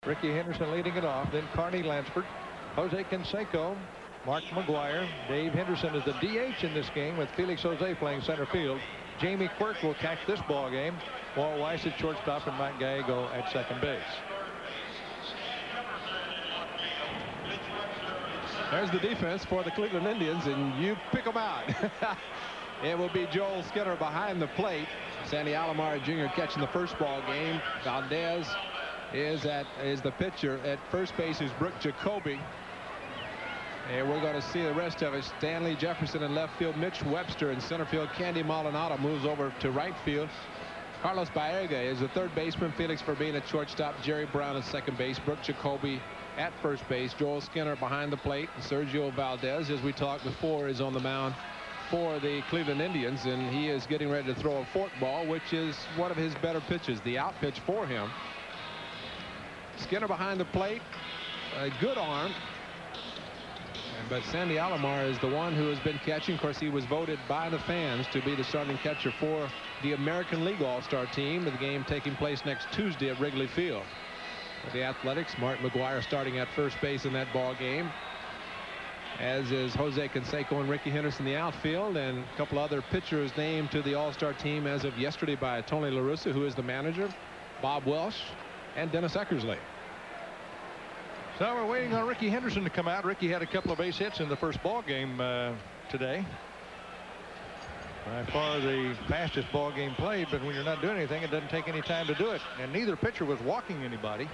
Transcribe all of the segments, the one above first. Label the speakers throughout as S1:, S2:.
S1: Ricky Henderson leading it off. Then Carney Lansford, Jose Canseco, Mark McGuire. Dave Henderson is the DH in this game with Felix Jose playing center field. Jamie Quirk will catch this ball game. Walt Weiss at shortstop and Mike Gallego at second base.
S2: There's the defense for the Cleveland Indians, and you pick them out. It will be Joel Skinner behind the plate. Sandy Alomar Jr. catching the first ball game. Valdez is the pitcher. At first base is Brooke Jacoby. And we're going to see the rest of it. Stanley Jefferson in left field. Mitch Webster in center field. Candy Maldonado moves over to right field. Carlos Baerga is the third baseman. Felix Verbeen at shortstop. Jerry Brown at second base. Brooke Jacoby at first base. Joel Skinner behind the plate. Sergio Valdez, as we talked before, is on the mound for the Cleveland Indians, and he is getting ready to throw a fork ball, which is one of his better pitches, the out pitch for him. Skinner behind the plate, a good arm, but Sandy Alomar is the one who has been catching. Of course, he was voted by the fans to be the starting catcher for the American League All-Star team, with the game taking place next Tuesday at Wrigley Field. For the Athletics, Mark McGuire starting at first base in that ball game, as is Jose Canseco and Ricky Henderson in the outfield, and a couple other pitchers named to the All-Star team as of yesterday by Tony La Russa, who is the manager, Bob Welsh, and Dennis Eckersley.
S1: So we're waiting on Ricky Henderson to come out. Ricky had a couple of base hits in the first ball game today. By far the fastest ball game played, but when you're not doing anything, it doesn't take any time to do it. And neither pitcher was walking anybody.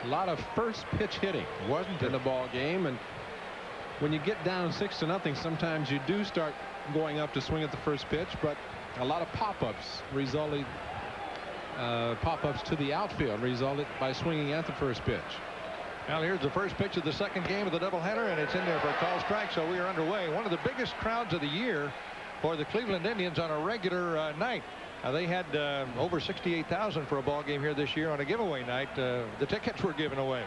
S2: A lot of first pitch hitting wasn't in the ball game, and when you get down 6-0, sometimes you do start going up to swing at the first pitch, but a lot of pop-ups resulted, pop-ups to the outfield resulted by swinging at the first pitch.
S1: Well, here's the first pitch of the second game of the doubleheader, and it's in there for a call strike, so we are underway. One of the biggest crowds of the year for the Cleveland Indians on a regular night. They had over 68,000 for a ball game here this year on a giveaway night. The tickets were given away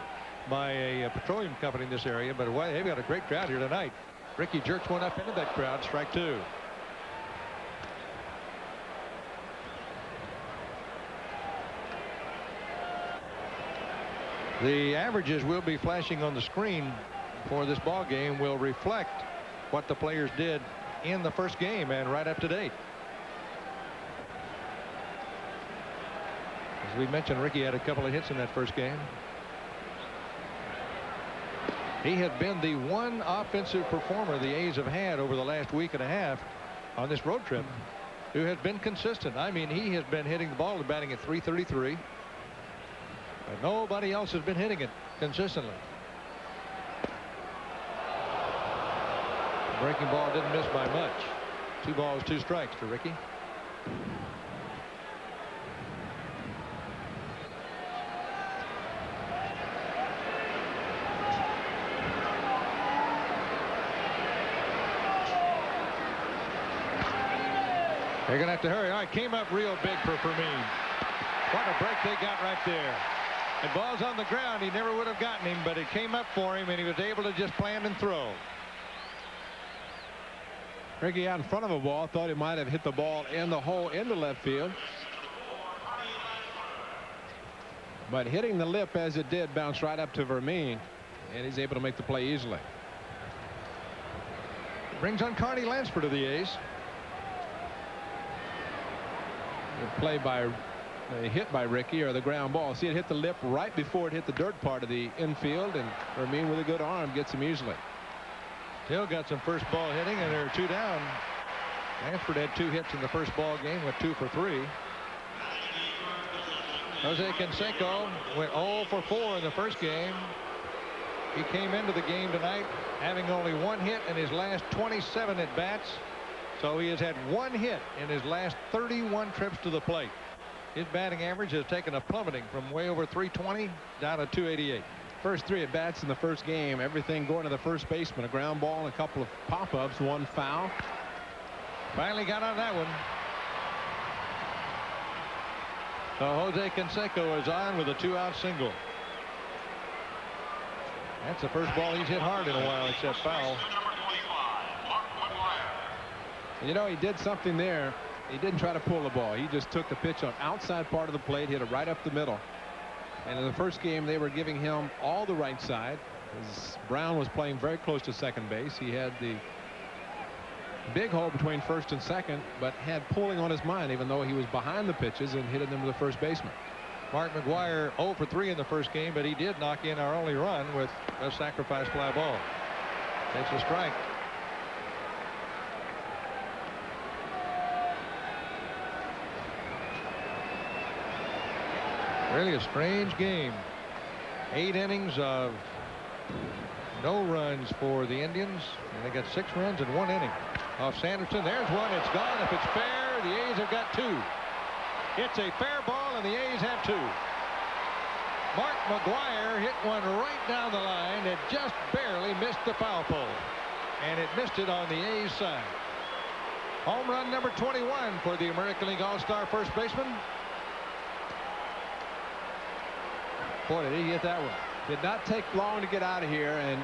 S1: by a petroleum company in this area, but they've got a great crowd here tonight. Ricky jerks one up into that crowd. Strike two. The averages will be flashing on the screen for this ball game will reflect what the players did in the first game and right up to date. As we mentioned, Ricky had a couple of hits in that first game. He had been the one offensive performer the A's have had over the last week and a half on this road trip who has been consistent. I mean, he has been hitting the ball and batting at .333. But nobody else has been hitting it consistently. The breaking ball didn't miss by much. 2 balls, 2 strikes to Ricky. They're going to have to hurry. All right, came up real big for Fermin. What a break they got right there. The ball's on the ground. He never would have gotten him, but it came up for him, and he was able to just plant and throw.
S2: Ricky out in front of a ball, thought he might have hit the ball in the hole into left field. But hitting the lip as it did bounced right up to Vermin, and he's able to make the play easily.
S1: Brings on Carney Lansford to the A's.
S2: The play by hit by Ricky, or the ground ball. See, it hit the lip right before it hit the dirt part of the infield, and Vermin with a good arm gets him easily.
S1: Still got some first ball hitting, and there are 2 down. Lansford had 2 hits in the first ball game, with 2 for 3. Jose Canseco went 0 for 4 in the first game. He came into the game tonight having only 1 hit in his last 27 at bats. So he has had 1 hit in his last 31 trips to the plate. His batting average has taken a plummeting from way over .320 down to .288.
S2: First 3 at bats in the first game, everything going to the first baseman. A ground ball and a couple of pop-ups, 1 foul.
S1: Finally got on that one. So Jose Canseco is on with a 2-out single. That's the first ball he's hit hard in a while, except foul.
S2: You know, he did something there. He didn't try to pull the ball. He just took the pitch on outside part of the plate, hit it right up the middle. And in the first game, they were giving him all the right side. As Brown was playing very close to second base. He had the big hole between first and second, but had pulling on his mind, even though he was behind the pitches and hitting them to the first baseman.
S1: Mark McGwire 0 for 3 in the first game, but he did knock in our only run with a sacrifice fly ball. It's a strike. Really a strange game. 8 innings of no runs for the Indians, and they got 6 runs in 1 inning. Off Sanderson, there's one. It's gone. If it's fair, the A's have got 2. It's a fair ball, and the A's have 2. Mark McGwire hit one right down the line. It just barely missed the foul pole, and it missed it on the A's side. Home run number 21 for the American League All-Star first baseman. Boy, did he hit that one.
S2: Did not take long to get out of here, and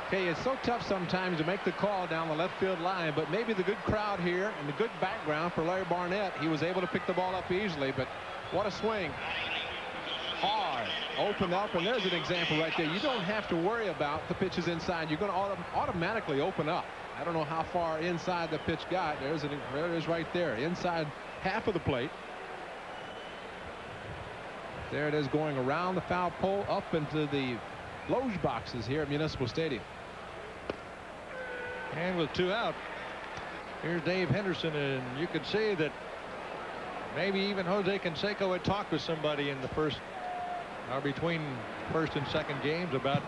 S2: okay, it's so tough sometimes to make the call down the left field line, but maybe the good crowd here and the good background for Larry Barnett, he was able to pick the ball up easily. But what a swing. Hard, open up, and there's an example right there. You don't have to worry about the pitches inside. You're going to automatically open up. I don't know how far inside the pitch got. There it is right there, inside half of the plate. There it is, going around the foul pole up into the loge boxes here at Municipal Stadium.
S1: And with 2 out, here's Dave Henderson, and you could see that maybe even Jose Canseco had talked with somebody in the first or between first and second games about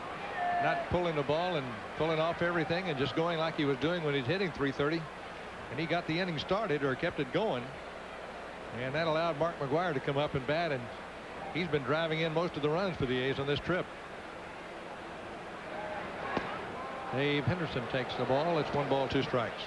S1: not pulling the ball and pulling off everything and just going like he was doing when he's hitting .330. And he got the inning started, or kept it going, and that allowed Mark McGwire to come up and bat, and he's been driving in most of the runs for the A's on this trip. Dave Henderson takes the ball. It's 1 ball, 2 strikes.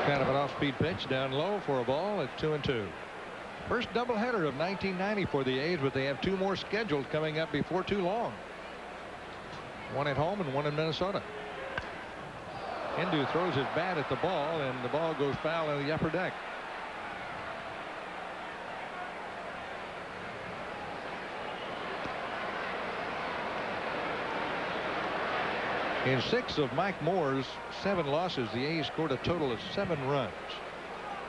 S1: Kind of an off-speed pitch down low for a ball. It's 2-2. First doubleheader of 1990 for the A's, but they have 2 more scheduled coming up before too long. 1 at home and 1 in Minnesota. Hindu throws his bat at the ball, and the ball goes foul in the upper deck. In 6 of Mike Moore's 7 losses, the A's scored a total of 7 runs.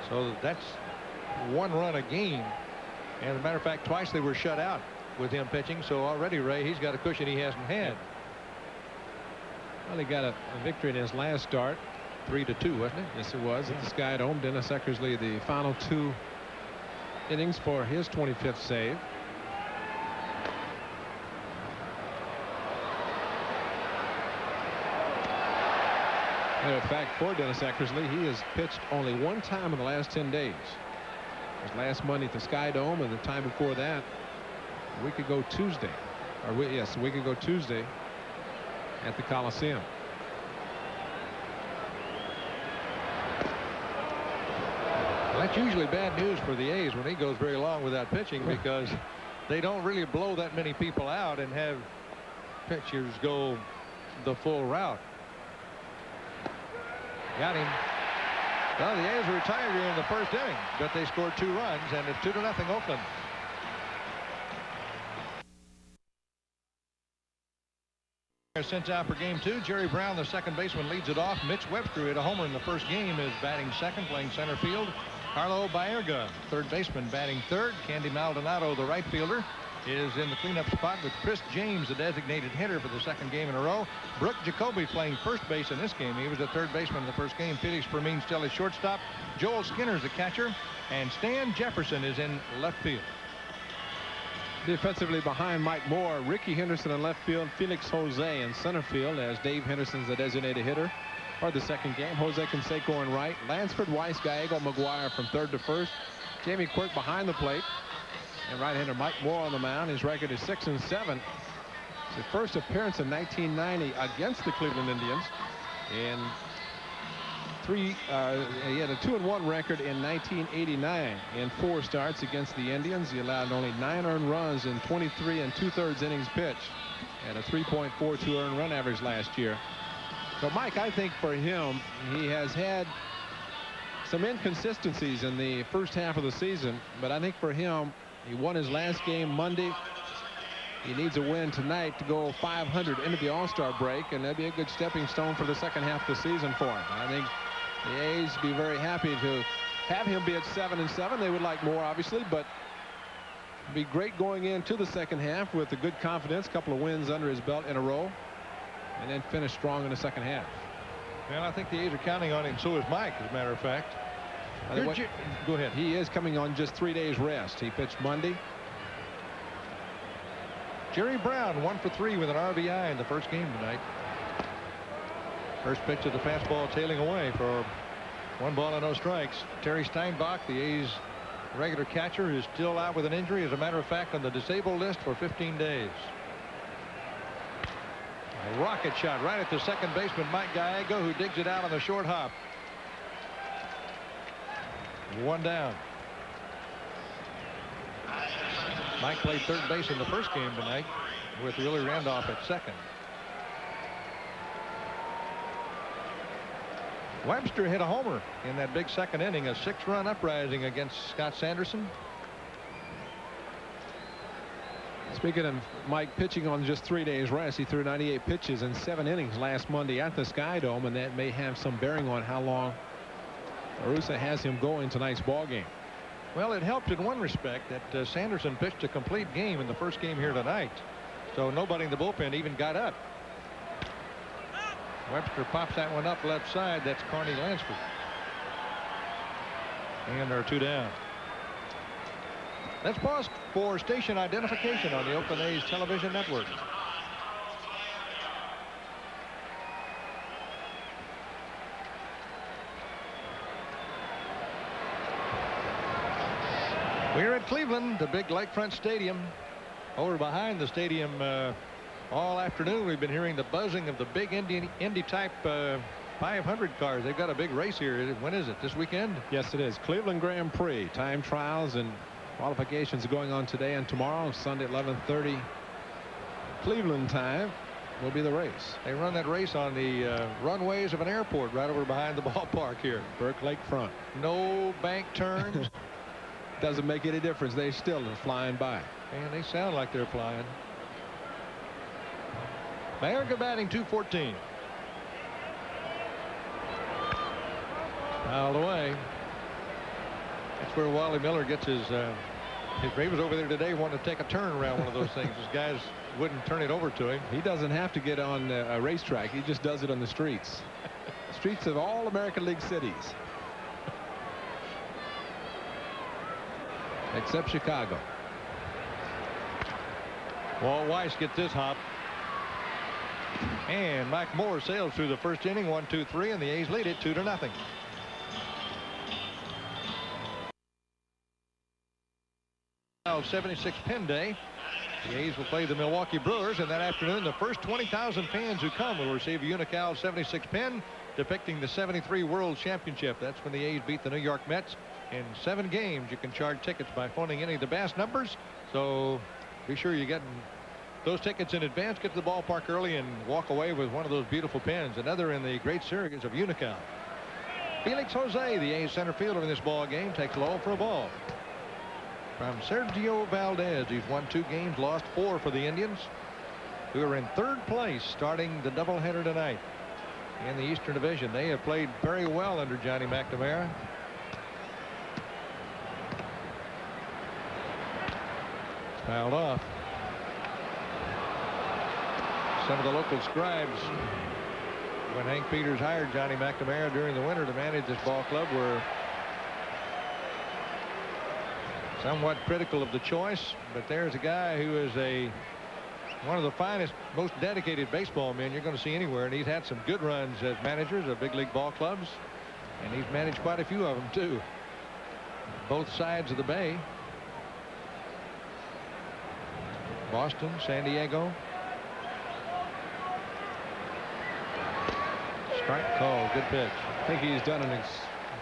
S1: So that's 1 run a game. And as a matter of fact, twice they were shut out with him pitching. So already, Ray, he's got a cushion he hasn't had.
S2: Well, he got a victory in his last start.
S1: 3-2, wasn't it?
S2: Yes, it was. At the Sky Dome. Dennis Eckersley, the final 2 innings for his 25th save. Matter of fact, for Dennis Eckersley, he has pitched only 1 time in the last 10 days. It was last Monday at the Sky Dome, and the time before that, a week ago Tuesday. A week ago Tuesday at the Coliseum.
S1: Well, that's usually bad news for the A's when he goes very long without pitching, because they don't really blow that many people out and have pitchers go the full route. Got him. Well, the A's retired here in the first inning, but they scored 2 runs, and it's 2-0 Oakland. Sent out for game 2. Jerry Brown, the second baseman, leads it off. Mitch Webster hit a homer in the first game, is batting second, playing center field. Carlo Baerga, third baseman, batting third. Candy Maldonado, the right fielder, is in the cleanup spot with Chris James, the designated hitter, for the second game in a row. Brooke Jacoby playing first base in this game. He was the third baseman in the first game. Felix Permin still at shortstop. Joel Skinner's the catcher, and Stan Jefferson is in left field.
S2: Defensively behind Mike Moore, Ricky Henderson in left field, Felix Jose in center field, as Dave Henderson's the designated hitter for the second game. Jose Canseco in right, Lansford, Weiss, Gallego, McGwire from third to first. Jamie Quirk behind the plate, and right-hander Mike Moore on the mound. His record is 6-7. It's his first appearance in 1990 against the Cleveland Indians, and he had a 2-1 record in 1989 in 4 starts against the Indians. He allowed only 9 earned runs in 23 2/3 innings pitched. and a 3.42 earned run average last year. So Mike, I think for him, he has had some inconsistencies in the first half of the season, but I think for him, he won his last game Monday. He needs a win tonight to go 500 into the All-Star break, and that'd be a good stepping stone for the second half of the season for him. I think the A's would be very happy to have him be at 7-7. They would like more, obviously, but it'd be great going into the second half with a good confidence, a couple of wins under his belt in a row, and then finish strong in the second half.
S1: Well, I think the A's are counting on him. So is Mike, as a matter of fact. Go ahead.
S2: He is coming on just 3 days rest. He pitched Monday.
S1: Jerry Brown 1 for 3 with an RBI in the first game tonight. First pitch of the fastball tailing away for 1 ball and no strikes. Terry Steinbach, the A's regular catcher, is still out with an injury. As a matter of fact, on the disabled list for 15 days. A rocket shot right at the second baseman, Mike Gallego, who digs it out on the short hop. 1 down. Mike played third base in the first game tonight with Willie Randolph at second. Webster hit a homer in that big second inning, a 6-run uprising against Scott Sanderson.
S2: Speaking of Mike pitching on just 3 days rest, he threw 98 pitches in 7 innings last Monday at the Sky Dome, and that may have some bearing on how long Arusa has him go in tonight's ball game.
S1: Well, it helped in one respect that Sanderson pitched a complete game in the first game here tonight, so nobody in the bullpen even got up. Webster pops that one up left side. That's Carney Lansford, and there are 2 down. Let's pause for station identification on the Oakland A's television network. We're at Cleveland, the big lakefront stadium. Over behind the stadium all afternoon, we've been hearing the buzzing of the big Indy type 500 cars. They've got a big race here. When is it? This weekend?
S2: Yes, it is. Cleveland Grand Prix. Time trials and qualifications are going on today and tomorrow. Sunday at 11:30 Cleveland time will be the race.
S1: They run that race on the runways of an airport right over behind the ballpark here.
S2: Burke Lakefront.
S1: No bank turns.
S2: Doesn't make any difference. They still are flying by.
S1: And they sound like they're flying. Mayorga batting .214. Fouled away. That's where Wally Miller gets his he was over there today wanting to take a turn around one of those things. Those guys wouldn't turn it over to him.
S2: He doesn't have to get on a racetrack. He just does it on the streets. Streets of all American League cities. Except Chicago.
S1: Walt Weiss gets this hop. And Mike Moore sails through the first inning, 1-2-3, and the A's lead it 2-0. 76 pin day. The A's will play the Milwaukee Brewers, and that afternoon the first 20,000 fans who come will receive a Unical 76 pin depicting the '73 World Championship. That's when the A's beat the New York Mets in 7 games. You can charge tickets by phoning any of the Bass numbers, so be sure you get those tickets in advance. Get to the ballpark early and walk away with one of those beautiful pins, another in the great series of Unical. Felix Jose, the A's center fielder in this ball game, takes low for a ball. From Sergio Valdez, he's won 2 games, lost 4 for the Indians, who are in 3rd place starting the doubleheader tonight in the Eastern Division. They have played very well under Johnny McNamara. Fouled off. Some of the local scribes, when Hank Peters hired Johnny McNamara during the winter to manage this ball club, were somewhat critical of the choice. But there's a guy who is one of the finest, most dedicated baseball men you're going to see anywhere, and he's had some good runs as managers of big league ball clubs, and he's managed quite a few of them too, both sides of the bay. Boston, San Diego. Strike call, good pitch.
S2: I think he's done an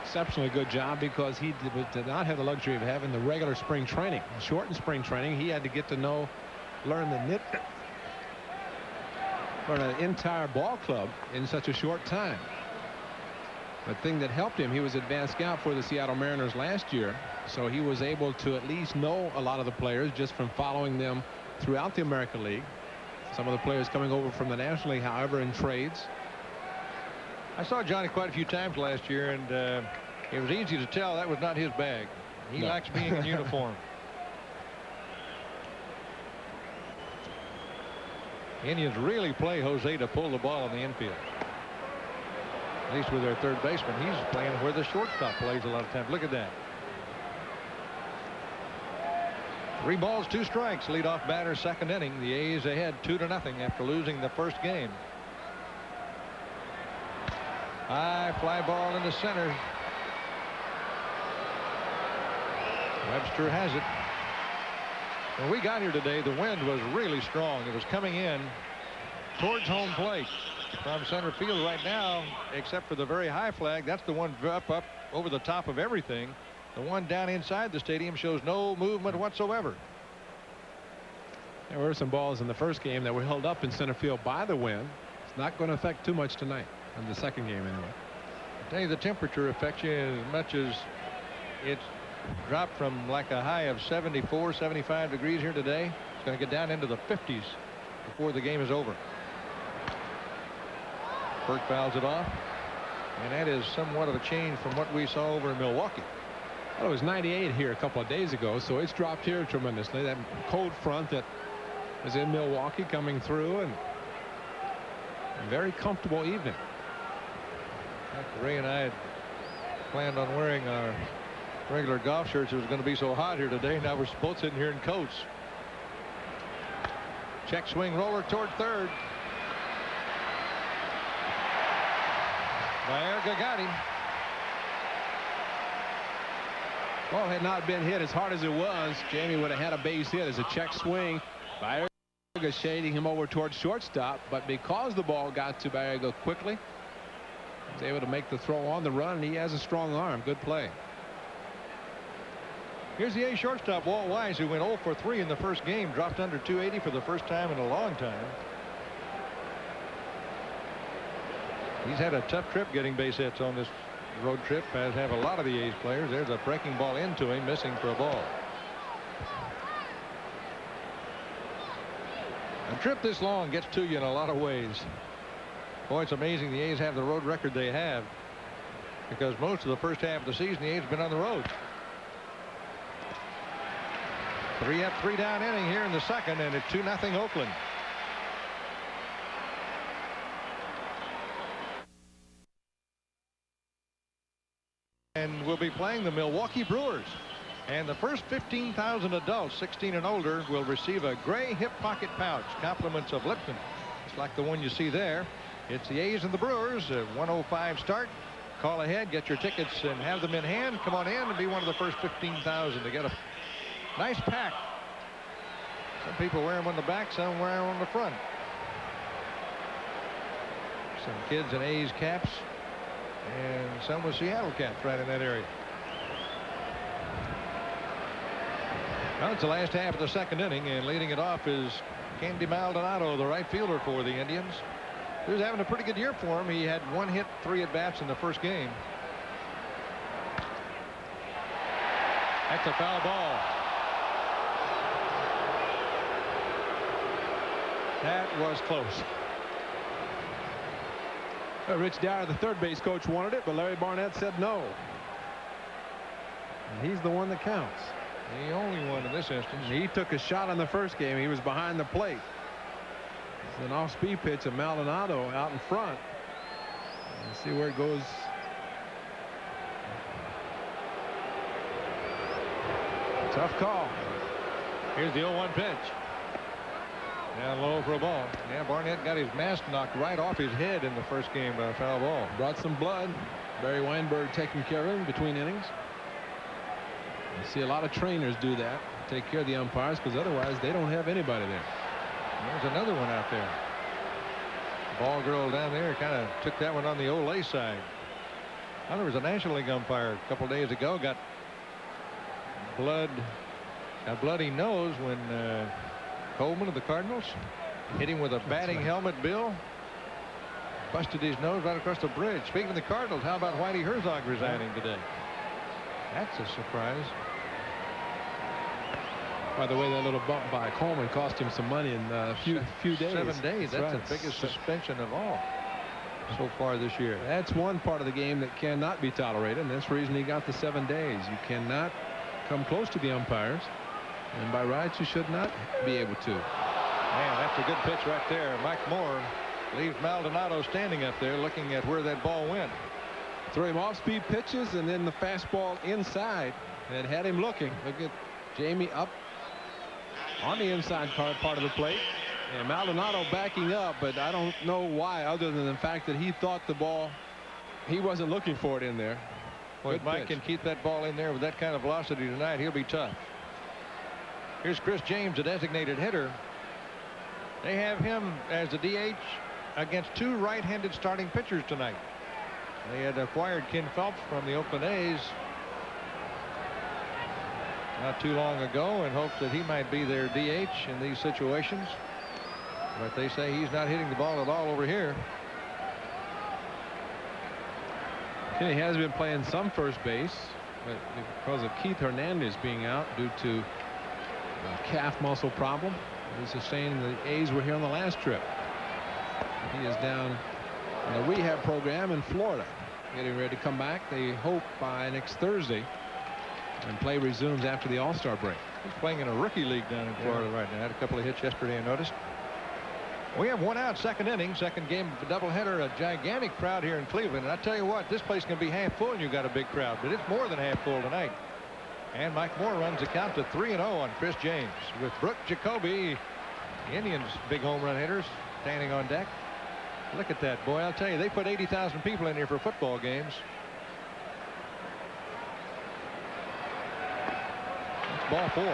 S2: exceptionally good job because he did not have the luxury of having the regular spring training. Shortened spring training, he had to get to learn the for an entire ball club in such a short time. The thing that helped him, he was advanced scout for the Seattle Mariners last year, so he was able to at least know a lot of the players just from following them throughout the American League. Some of the players coming over from the National League, however, in trades.
S1: I saw Johnny quite a few times last year, and it was easy to tell that was not his bag. He likes being in uniform. Indians really play Jose to pull the ball in the infield. At least with their third baseman. He's playing where the shortstop plays a lot of times. Look at that. 3 balls, 2 strikes. Leadoff batter, second inning. The A's ahead 2-0 after losing the first game. High fly ball into center. Webster has it. When we got here today, the wind was really strong. It was coming in towards home plate from center field right now, except for the very high flag. That's the one up over the top of everything. The one down inside the stadium shows no movement whatsoever.
S2: There were some balls in the first game that were held up in center field by the wind. It's not going to affect too much tonight, in the second game anyway.
S1: I tell you, the temperature affects you as much as it's dropped from like a high of 74, 75 degrees here today. It's going to get down into the 50s before the game is over. Burke fouls it off, and that is somewhat of a change from what we saw over in Milwaukee.
S2: Well, it was 98 here a couple of days ago, so it's dropped here tremendously. That cold front that was in Milwaukee coming through, and a very comfortable evening.
S1: Ray and I had planned on wearing our regular golf shirts. It was going to be so hot here today. Now we're both sitting here in coats. Check swing roller toward third. Baerga got him.
S2: Ball had not been hit as hard as it was. Jamie would have had a base hit as a check swing. Baerga shading him over towards shortstop, but because the ball got to Baerga quickly, he was able to make the throw on the run, and he has a strong arm. Good play.
S1: Here's the A's shortstop, Walt Weiss, who went 0 for 3 in the first game, dropped under 280 for the first time in a long time. He's had a tough trip getting base hits on this road trip, as have a lot of the A's players. There's a breaking ball into him, missing for a ball. A trip this long gets to you in a lot of ways. Boy, it's amazing the A's have the road record they have, because most of the first half of the season the A's been on the road. 3 up, 3 down inning here in the second, and it's 2-0 Oakland. And we'll be playing the Milwaukee Brewers. And the first 15,000 adults 16 and older will receive a gray hip pocket pouch, compliments of Lipton. It's like the one you see there. It's the A's and the Brewers. A 1:05 start. Call ahead, get your tickets, and have them in hand. Come on in and be one of the first 15,000 to get a nice pack. Some people wear them on the back, some wear them on the front. Some kids in A's caps, and some with Seattle caps right in that area. Well, it's the last half of the second inning, and leading it off is Candy Maldonado, the right fielder for the Indians. He was having a pretty good year for him. He had 1 hit, 3 at-bats in the first game. That's a foul ball. That was close.
S2: Rich Dyer, the third base coach, wanted it, but Larry Barnett said no. And he's the one that counts.
S1: The only one in this instance.
S2: He took a shot on the first game. He was behind the plate. It's an off-speed pitch of Maldonado out in front. Let's see where it goes. Tough call.
S1: Here's the 0-1 pitch. Down low for a ball. Yeah, Barnett got his mask knocked right off his head in the first game by a foul ball.
S2: Brought some blood. Barry Weinberg taking care of him between innings. You see a lot of trainers do that. Take care of the umpires, because otherwise they don't have anybody there.
S1: There's another one out there. Ball girl down there kind of took that one on the Olay side. Well, there was a National League umpire a couple days ago got a bloody nose when Coleman of the Cardinals Hit him with a batting helmet, Bill. Busted his nose right across the bridge. Speaking of the Cardinals, how about Whitey Herzog resigning today? That's a surprise.
S2: By the way, that little bump by Coleman cost him some money in a few days.
S1: 7 days. That's
S2: right.
S1: the biggest suspension of all so far this year.
S2: That's one part of the game that cannot be tolerated, and that's the reason he got the 7 days. You cannot come close to the umpires, and by rights you should not be able to.
S1: Man, that's a good pitch right there. Mike Moore leaves Maldonado standing up there looking at where that ball went.
S2: Throw him off-speed pitches and then the fastball inside that had him looking. Look at Jamie up on the inside part of the plate, and Maldonado backing up, but I don't know why, other than the fact that he thought the ball, he wasn't looking for it in there.
S1: Well, if Mike can keep that ball in there with that kind of velocity tonight, he'll be tough. Here's Chris James, a designated hitter. They have him as the DH against 2 right-handed starting pitchers tonight. They had acquired Ken Phelps from the Oakland A's not too long ago in hopes that he might be their DH in these situations. But they say he's not hitting the ball at all over here.
S2: He has been playing some first base, but because of Keith Hernandez being out due to a calf muscle problem, he sustained. The A's were here on the last trip. He is down in the rehab program in Florida, getting ready to come back. They hope by next Thursday, and play resumes after the All-Star break.
S1: He's playing in a rookie league down in Florida right now. Had a couple of hits yesterday, I noticed. We have 1 out, 2nd inning, 2nd game of a doubleheader. A gigantic crowd here in Cleveland. And I tell you what, this place can be half full and you've got a big crowd, but it's more than half full tonight. And Mike Moore runs the count to 3-0 on Chris James, with Brooke Jacoby, the Indians' big home run hitters, standing on deck. Look at that, boy. I'll tell you, they put 80,000 people in here for football games. That's ball 4.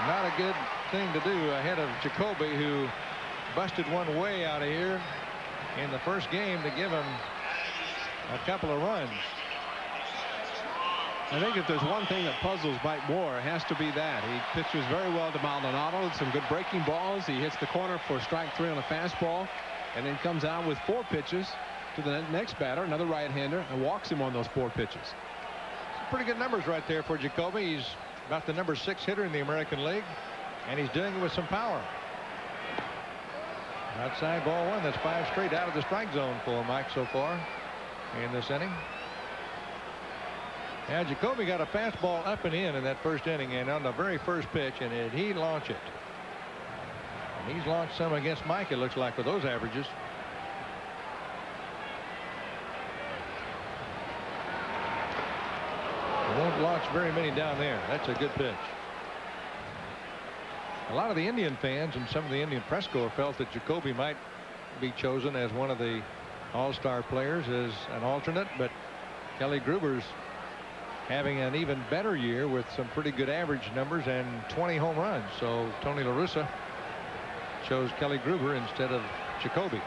S1: Not a good thing to do ahead of Jacoby, who busted one way out of here in the first game to give him a couple of runs.
S2: I think if there's one thing that puzzles Mike Moore, it has to be that. He pitches very well to Maldonado. Some good breaking balls. He hits the corner for strike 3 on a fastball, and then comes out with 4 pitches to the next batter, another right-hander, and walks him on those 4 pitches.
S1: Some pretty good numbers right there for Jacoby. He's about the number 6 hitter in the American League, and he's doing it with some power. Outside ball 1. That's 5 straight out of the strike zone for Mike so far in this inning. Now Jacoby got a fastball up and in that first inning, and on the very first pitch, and he launched it. And he's launched some against Mike, it looks like, with those averages. He won't launch very many down there. That's a good pitch. A lot of the Indian fans and some of the Indian press corps felt that Jacoby might be chosen as one of the all-star players as an alternate, but Kelly Gruber's having an even better year with some pretty good average numbers and 20 home runs. So Tony La Russa chose Kelly Gruber instead of Jacoby.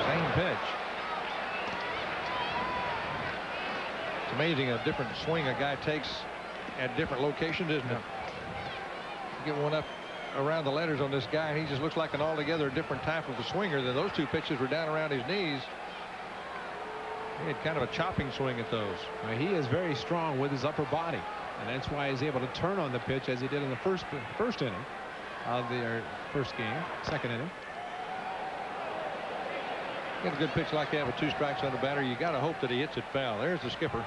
S1: Same pitch. It's amazing a different swing a guy takes at different locations, isn't it? Get one up around the letters on this guy, and he just looks like an altogether different type of a swinger. Than those 2 pitches were down around his knees. He had kind of a chopping swing at those.
S2: Well, he is very strong with his upper body, and that's why he's able to turn on the pitch as he did in the first inning of the first game, 2nd inning.
S1: Get a good pitch like that with 2 strikes on the batter, you got to hope that he hits it foul. There's the skipper.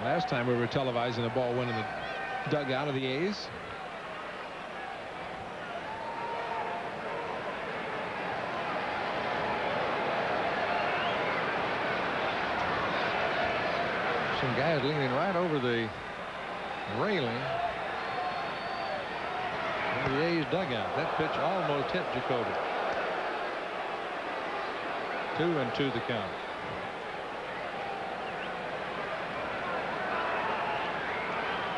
S2: Last time we were televising the ball went in the dugout of the A's.
S1: Some guys leaning right over the railing of the A's dugout. That pitch almost hit Jacoby. 2-2 the count.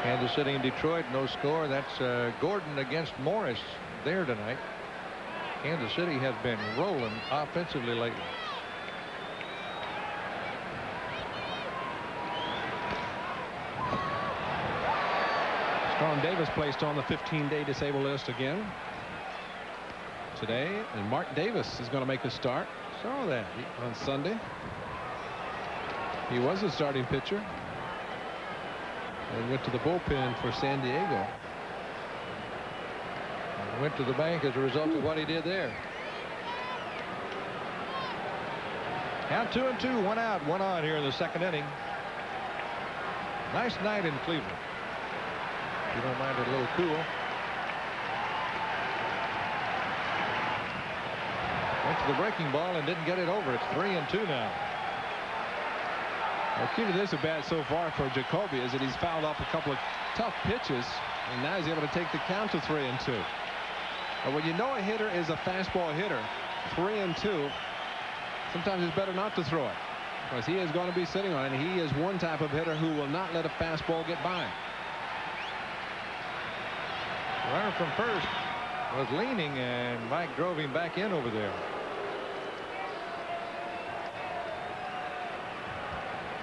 S1: Kansas City and Detroit, no score. That's Gordon against Morris there tonight. Kansas City has been rolling offensively lately.
S2: Ron Davis placed on the 15-day disabled list again today, and Mark Davis is going to make a start.
S1: Saw that
S2: on Sunday. He was a starting pitcher and went to the bullpen for San Diego.
S1: Went to the bank as a result of what he did there. Now 2-2, 1 out, 1 on here in the second inning. Nice night in Cleveland. If you don't mind it a little cool. Went to the breaking ball and didn't get it over. It's 3-2 now.
S2: The key to this at bat so far for Jacoby is that he's fouled off a couple of tough pitches, and now he's able to take the count to 3-2. But when you know a hitter is a fastball hitter, 3-2, sometimes it's better not to throw it, because he is going to be sitting on it, and he is one type of hitter who will not let a fastball get by.
S1: Runner from first was leaning, and Mike drove him back in over there.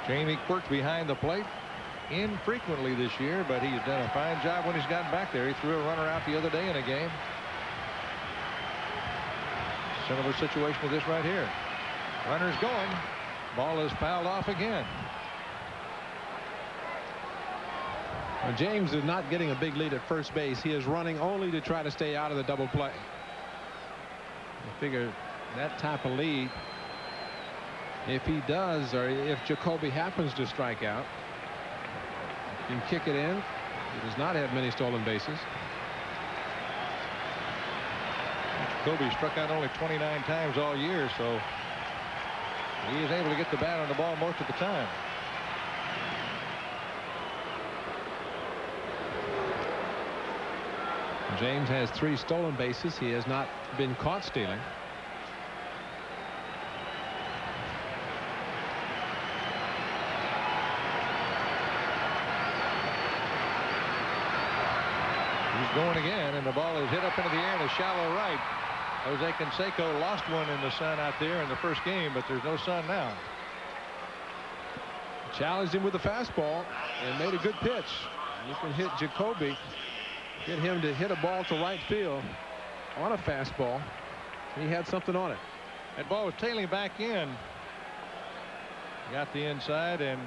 S1: Jamie Quirk behind the plate infrequently this year, but he's done a fine job when he's gotten back there. He threw a runner out the other day in a game. Similar situation to this right here. Runner's going. Ball is fouled off again.
S2: Well, James is not getting a big lead at first base. He is running only to try to stay out of the double play. I figure that type of lead, if he does, or if Jacoby happens to strike out, he can kick it in. He does not have many stolen bases.
S1: Jacoby struck out only 29 times all year, so he is able to get the bat on the ball most of the time.
S2: James has 3 stolen bases. He has not been caught stealing.
S1: He's going again, and the ball is hit up into the air in a shallow right. Jose Canseco lost one in the sun out there in the first game, but there's no sun now.
S2: Challenged him with a fastball and made a good pitch. You can hit Jacoby, get him to hit a ball to right field on a fastball. He had something on it.
S1: That ball was tailing back in. Got the inside, and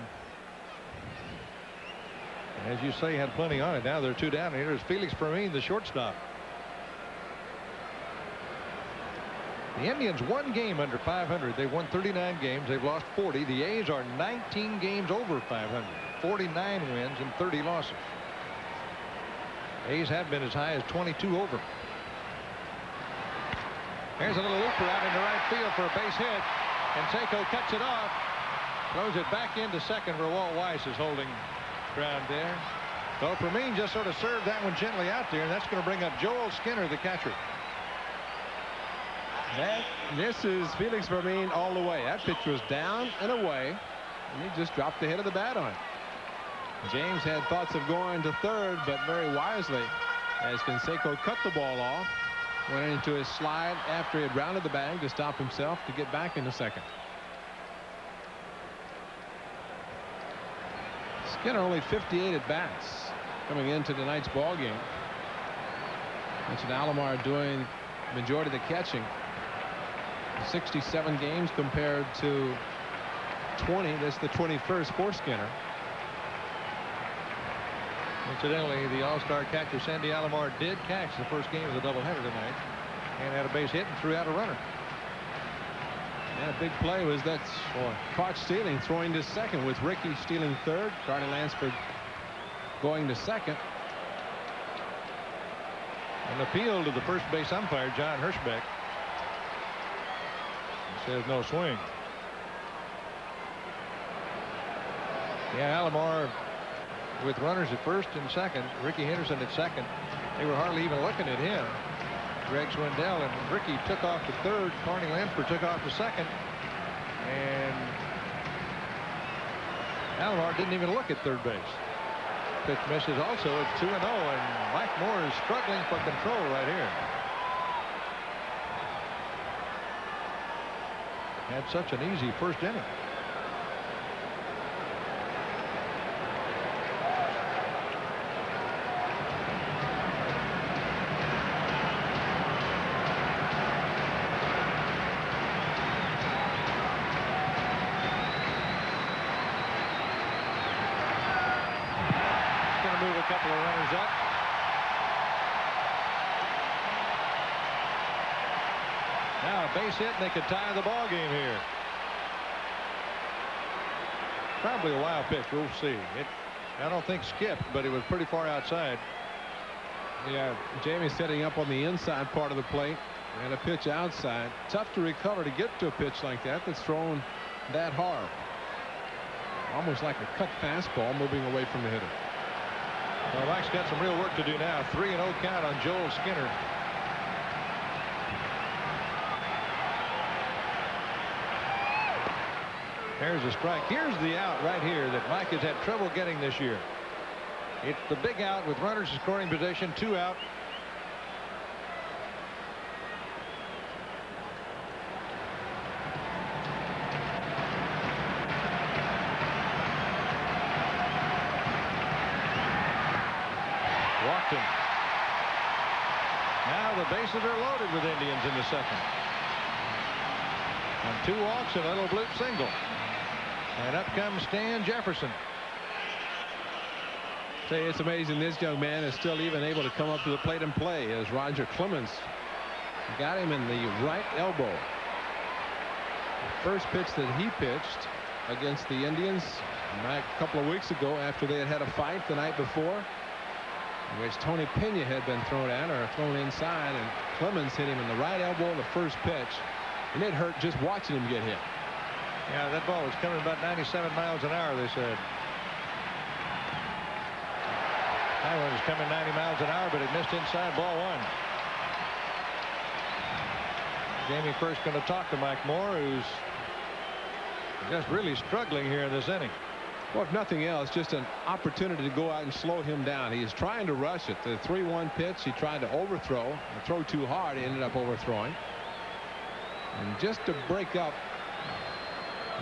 S1: as you say, had plenty on it. Now they're 2 down. Here's Felix Fermin, the shortstop. The Indians 1 game under 500. They've won 39 games. They've lost 40. The A's are 19 games over 500. 49 wins and 30 losses. A's have been as high as 22 over. There's a little looper out into right field for a base hit. And Canseco cuts it off. Throws it back into second where Walt Weiss is holding ground there. So Fermin just sort of served that one gently out there, and that's going to bring up Joel Skinner, the catcher.
S2: This is Felix Fermin all the way. That pitch was down and away, and he just dropped the head of the bat on it. James had thoughts of going to third, but very wisely, as Canseco cut the ball off, went into his slide after he had rounded the bag to stop himself to get back into second. Skinner only 58 at bats coming into tonight's ball game. Mentioned Alomar doing the majority of the catching. 67 games compared to 20. This is the 21st for Skinner.
S1: Incidentally, the all-star catcher Sandy Alomar did catch the first game of the doubleheader tonight and had a base hit and threw out a runner.
S2: And a big play was that caught stealing, throwing to second with Ricky stealing third. Carney Lansford going to second.
S1: An appeal to the first base umpire, John Hirschbeck. He says no swing. Yeah, Alomar with runners at first and second. Ricky Henderson at second. They were hardly even looking at him. Greg Swindell and Ricky took off to third. Carney Lansford took off to second. And Alomar didn't even look at third base. Pitch misses also. It's 2-0, and Mike Moore is struggling for control right here. Had such an easy first inning. couple of runners up. Now a base hit, and they could tie the ball game here. Probably a wild pitch. We'll see. I don't think skipped, but it was pretty far outside.
S2: Yeah, Jamie setting up on the inside part of the plate, and a pitch outside. Tough to recover to get to a pitch like that that's thrown that hard. Almost like a cut fastball moving away from the hitter.
S1: Well, Mike's got some real work to do now. 3-0 count on Joel Skinner. There's a strike. Here's the out right here that Mike has had trouble getting this year. It's the big out with runners in scoring position. 2 out. Walked him. Now the bases are loaded with Indians in the second. And 2 walks and a little bloop single. And up comes Stan Jefferson.
S2: Say, it's amazing this young man is still even able to come up to the plate and play, as Roger Clemens got him in the right elbow. The first pitch that he pitched against the Indians a couple of weeks ago, after they had a fight the night before, in which Tony Pena had been thrown at or thrown inside, and Clemens hit him in the right elbow the first pitch, and it hurt just watching him get hit.
S1: Yeah, that ball was coming about 97 miles an hour, they said. That one was coming 90 miles an hour, but it missed inside, ball 1. Jamie first going to talk to Mike Moore, who's just really struggling here in this inning.
S2: Well, if nothing else, just an opportunity to go out and slow him down. He is trying to rush it. The 3-1 pitch, he tried to overthrow. The throw too hard, he ended up overthrowing. And just to break up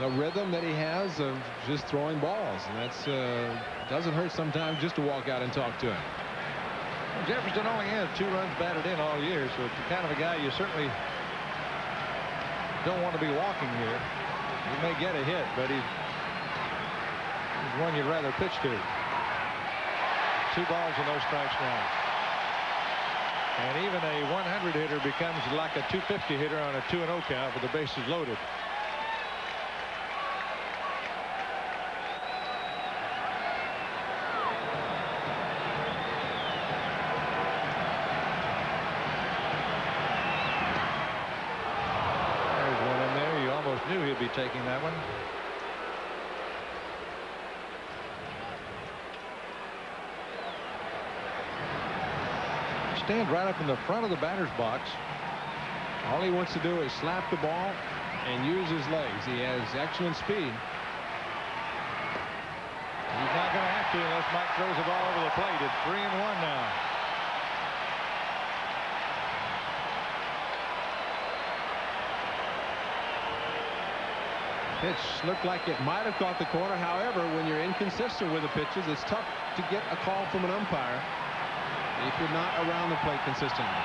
S2: the rhythm that he has of just throwing balls, and that's doesn't hurt sometimes just to walk out and talk to him.
S1: Well, Jefferson only has 2 runs batted in all year, so it's the kind of a guy you certainly don't want to be walking here. He may get a hit, but he's one you'd rather pitch to. 2 balls and no strikes now. And even a 100 hitter becomes like a 250 hitter on a 2-0 count with the bases loaded. Knew he'd be taking that one. Stand right up in the front of the batter's box.
S2: All he wants to do is slap the ball and use his legs. He has excellent speed.
S1: He's not going to have to unless Mike throws the ball over the plate. It's 3-1 now.
S2: Pitch looked like it might have caught the corner. However, when you're inconsistent with the pitches, it's tough to get a call from an umpire if you're not around the plate consistently.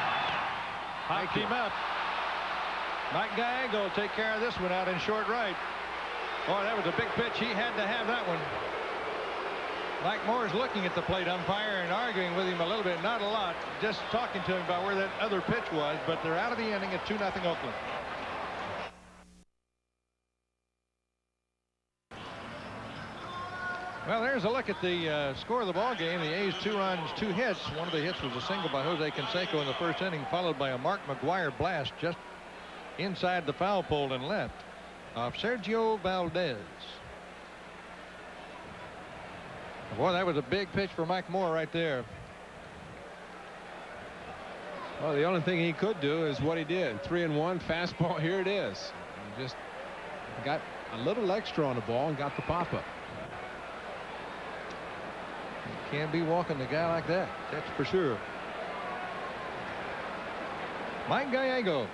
S1: Mike came up. Mike Gallego will take care of this one out in short right. Boy, that was a big pitch. He had to have that one. Mike Moore's looking at the plate umpire and arguing with him a little bit, not a lot, just talking to him about where that other pitch was, but they're out of the inning at 2-0 Oakland. Well, there's a look at the score of the ball game. The A's 2 runs, 2 hits. One of the hits was a single by Jose Canseco in the first inning, followed by a Mark McGuire blast just inside the foul pole and left off Sergio Valdez. Boy, that was a big pitch for Mike Moore right there.
S2: Well, the only thing he could do is what he did. 3-1 fastball. Here it is. He just got a little extra on the ball and got the pop-up.
S1: Can't be walking the guy like that, that's for sure. Mike Gallego,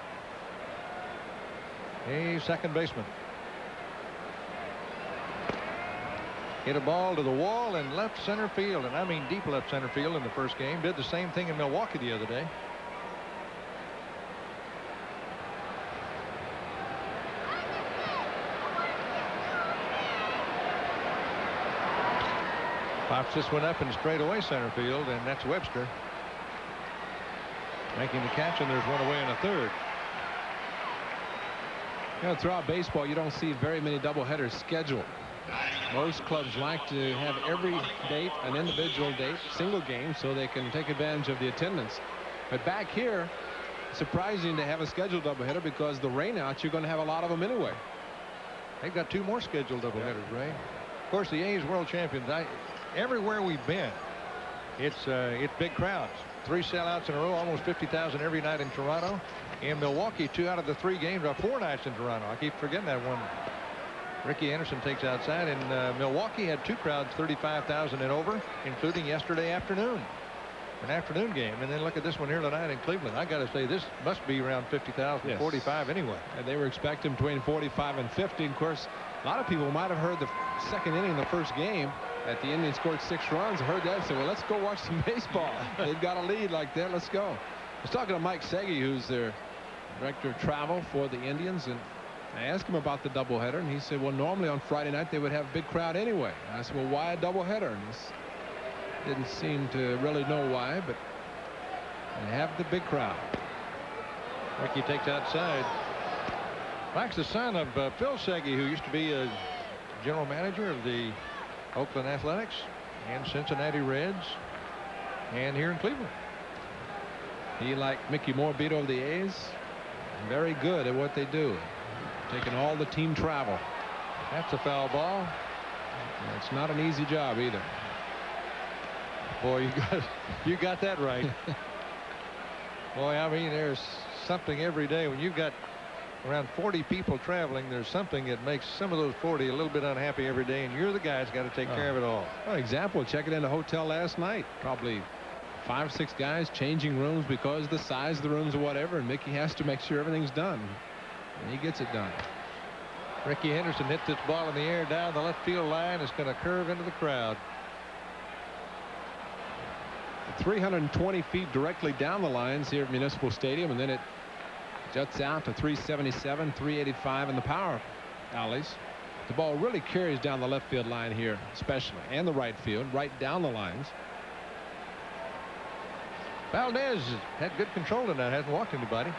S1: a second baseman. Hit a ball to the wall in left center field, and I mean deep left center field in the first game. Did the same thing in Milwaukee the other day. Pops this one up in straightaway center field, and that's Webster making the catch, and there's one away in a third.
S2: You know, throughout baseball, you don't see very many doubleheaders scheduled. Most clubs like to have every date an individual date, single game, so they can take advantage of the attendance. But back here, surprising to have a scheduled doubleheader because the rainouts, you're going to have a lot of them anyway.
S1: They've got 2 more scheduled doubleheaders, Ray. Of course, the A's world champions. Everywhere we've been, it's big crowds. 3 sellouts in a row, almost 50,000 every night in Toronto. In Milwaukee, 2 out of the 3 games are 4 nights in Toronto. I keep forgetting that one. Ricky Anderson takes outside, and Milwaukee had 2 crowds, 35,000 and over, including yesterday afternoon. An afternoon game. And then look at this one here tonight in Cleveland. I got to say, this must be around 50,000, yes. 45 anyway.
S2: And they were expecting between 45 and 50. Of course, a lot of people might have heard the second inning of the first game that the Indians scored 6 runs. Heard that and said, well, let's go watch some baseball. They've got a lead like that. Let's go. I was talking to Mike Segui, who's their director of travel for the Indians, and I asked him about the doubleheader, and he said, well, normally on Friday night they would have a big crowd anyway. And I said, well, why a doubleheader? And he didn't seem to really know why, but they have the big crowd.
S1: Ricky takes outside. Mike's the son of Phil Segui, who used to be a general manager of the Oakland Athletics and Cincinnati Reds and here in Cleveland.
S2: He, like Mickey Morabito of the A's, very good at what they do, taking all the team travel.
S1: That's a foul ball.
S2: And it's not an easy job either.
S1: Boy, you got that right. Boy, I mean, there's something every day when you've got around 40 people traveling. There's something that makes some of those 40 a little bit unhappy every day, and you're the guy that's got to take care of it all.
S2: Well, example, check it in the hotel last night. Probably 5 or 6 guys changing rooms because of the size of the rooms or whatever, and Mickey has to make sure everything's done, and he gets it done.
S1: Ricky Henderson hit this ball in the air down the left field line. It's going to curve into the crowd.
S2: 320 feet directly down the lines here at Municipal Stadium, and then it juts out to 377, 385 in the power alleys. The ball really carries down the left field line here, especially, and the right field, right down the lines.
S1: Valdez had good control tonight, hasn't walked anybody.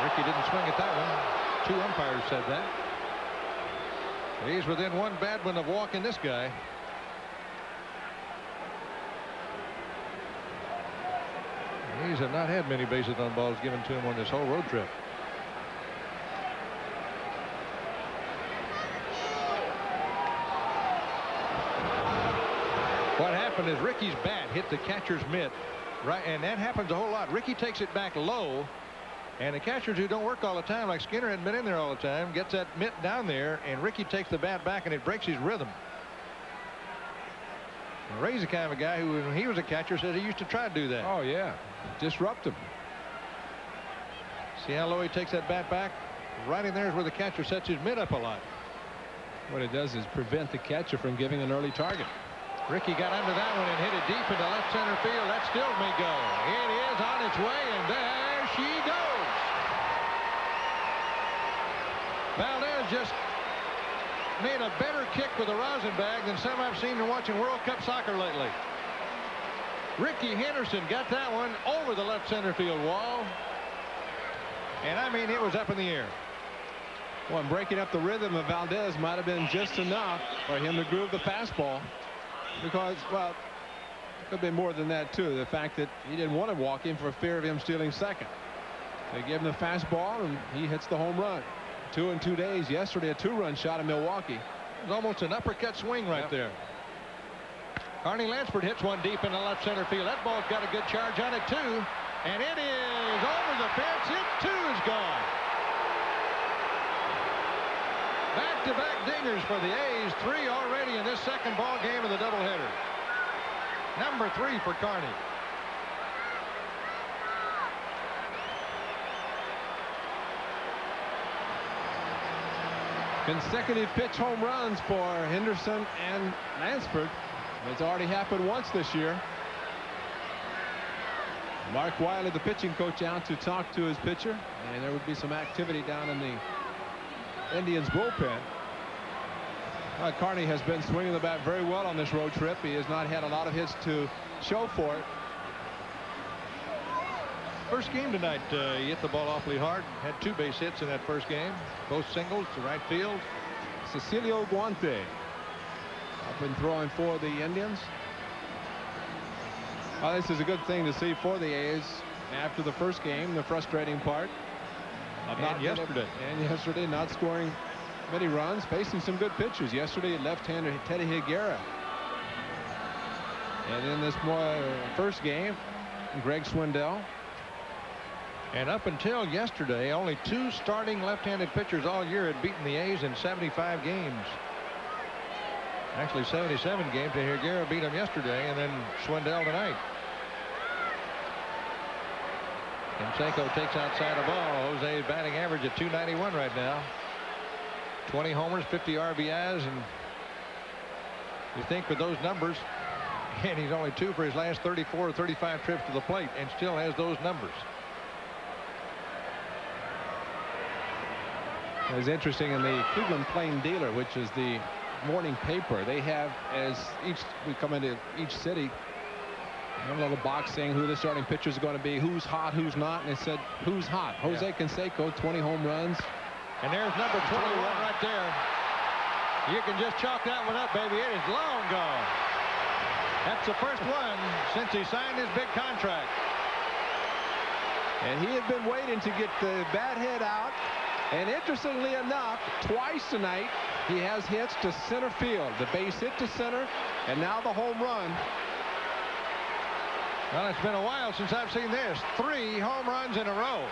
S1: Ricky didn't swing at that one. 2 umpires said that. He's within 1 bad one of walking this guy. He's have not had many bases on balls given to him on this whole road trip. What happened is Ricky's bat hit the catcher's mitt, right, and that happens a whole lot. Ricky takes it back low, and the catchers who don't work all the time, like Skinner hadn't been in there all the time, gets that mitt down there, and Ricky takes the bat back, and it breaks his rhythm. Ray's the kind of a guy who, when he was a catcher, said he used to try to do that.
S2: Oh, yeah. Disrupt him.
S1: See how low he takes that bat back? Right in there is where the catcher sets his mitt up a lot.
S2: What it does is prevent the catcher from giving an early target.
S1: Ricky got under that one and hit it deep into left center field. That still may go. It is on its way, and there she goes. Valdez just made a better kick with a rosin bag than some I've seen in watching World Cup soccer lately. Ricky Henderson got that one over the left center field wall. And I mean, it was up in the air.
S2: Well, breaking up the rhythm of Valdez might have been just enough for him to groove the fastball. Because, well, it could have been more than that, too. The fact that he didn't want to walk in for fear of him stealing second. They give him the fastball, and he hits the home run. 2 in 2 days. Yesterday, a 2-run shot in Milwaukee.
S1: It was almost an uppercut swing right there. Arnie Lansford hits one deep in the left center field. That ball's got a good charge on it, too. And it is over the fence. It, too, is gone. Back-to-back dingers for the A's. 3 already in this second ball game of the doubleheader. Number 3 for Carney.
S2: Consecutive pitch home runs for Henderson and Lansford. It's already happened once this year. Mark Wiley, the pitching coach, out to talk to his pitcher, and there would be some activity down in the Indians bullpen. Carney has been swinging the bat very well on this road trip. He has not had a lot of hits to show for it.
S1: First game tonight, he hit the ball awfully hard. Had 2 base hits in that first game, both singles to right field.
S2: Cecilio Guante up and throwing for the Indians. Well, this is a good thing to see for the A's after the first game. The frustrating part of yesterday not scoring many runs, facing some good pitchers. Yesterday, left-hander Teddy Higuera, and in this first game, Greg Swindell.
S1: And up until yesterday, only 2 starting left-handed pitchers all year had beaten the A's in 75 games. Actually 77 games. Higuera beat him yesterday, and then Swindell tonight. Canseco takes outside a ball. Jose's batting average at .291 right now. 20 homers, 50 RBIs, and you think with those numbers, and he's only 2 for his last 34 or 35 trips to the plate, and still has those numbers.
S2: It's interesting, in the Cleveland Plain Dealer, which is the morning paper, they have, as we come into each city, a little box saying who the starting pitchers are going to be, who's hot, who's not, and it said who's hot. Jose Canseco, 20 home runs.
S1: And there's number 21 right there. You can just chalk that one up, baby. It is long gone. That's the first one since he signed his big contract.
S2: And he had been waiting to get the bat head out. And interestingly enough, twice tonight, he has hits to center field. The base hit to center, and now the home run.
S1: Well, it's been a while since I've seen this. 3 home runs in a row.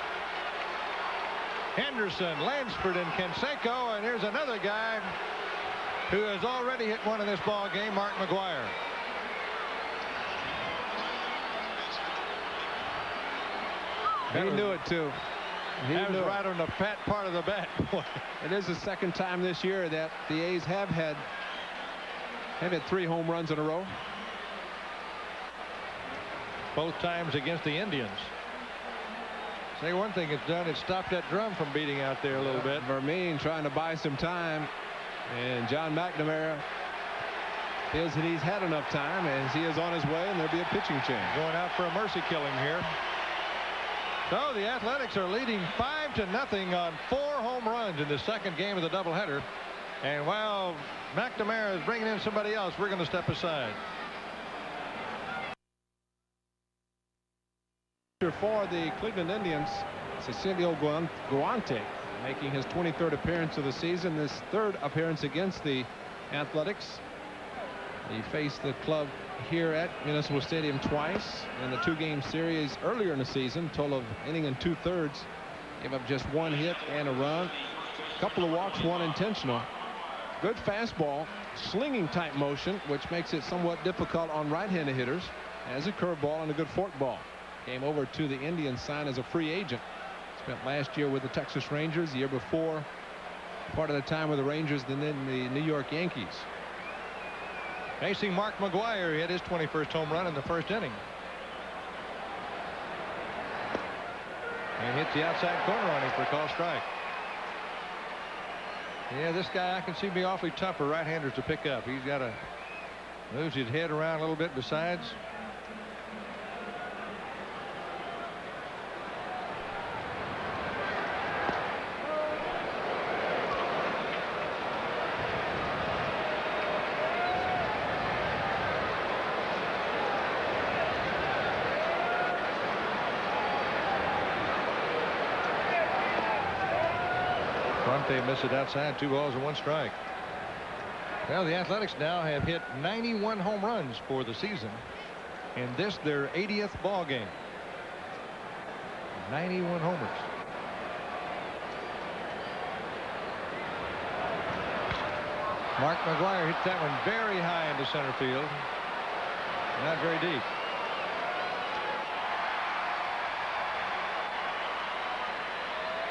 S1: Henderson, Lansford, and Canseco, and here's another guy who has already hit one in this ball game, Mark McGwire.
S2: He knew it too.
S1: That was right on the fat part of the bat.
S2: It is the second time this year that the A's have hit 3 home runs in a row.
S1: Both times against the Indians. Say one thing it's done, it stopped that drum from beating out there a little bit.
S2: Vermeer trying to buy some time, and John McNamara feels that he's had enough time as he is on his way, and there'll be a pitching change.
S1: Going out for a mercy killing here. So the Athletics are leading 5-0 on 4 home runs in the second game of the doubleheader. And while McNamara is bringing in somebody else, we're going to step aside.
S2: For the Cleveland Indians, Cecilio Guante, making his 23rd appearance of the season, this 3rd appearance against the Athletics. He faced the club here at Municipal Stadium twice in the 2-game series earlier in the season. Total of inning and 2/3. Gave up just 1 hit and a run. A couple of walks, 1 intentional. Good fastball, slinging type motion, which makes it somewhat difficult on right-handed hitters. Has a curveball and a good forkball. Came over to the Indians, signed as a free agent. Spent last year with the Texas Rangers, the year before part of the time with the Rangers, and then the New York Yankees.
S1: Facing Mark McGwire, he hit his 21st home run in the first inning. And hits the outside corner on him for a call strike. Yeah, this guy I can see be awfully tough for right-handers to pick up. He's got to move his head around a little bit besides. They miss it outside. 2 balls and 1 strike. Well, the Athletics now have hit 91 home runs for the season, and this their 80th ball game. 91 homers. Mark McGwire hit that one very high into center field. Not very deep.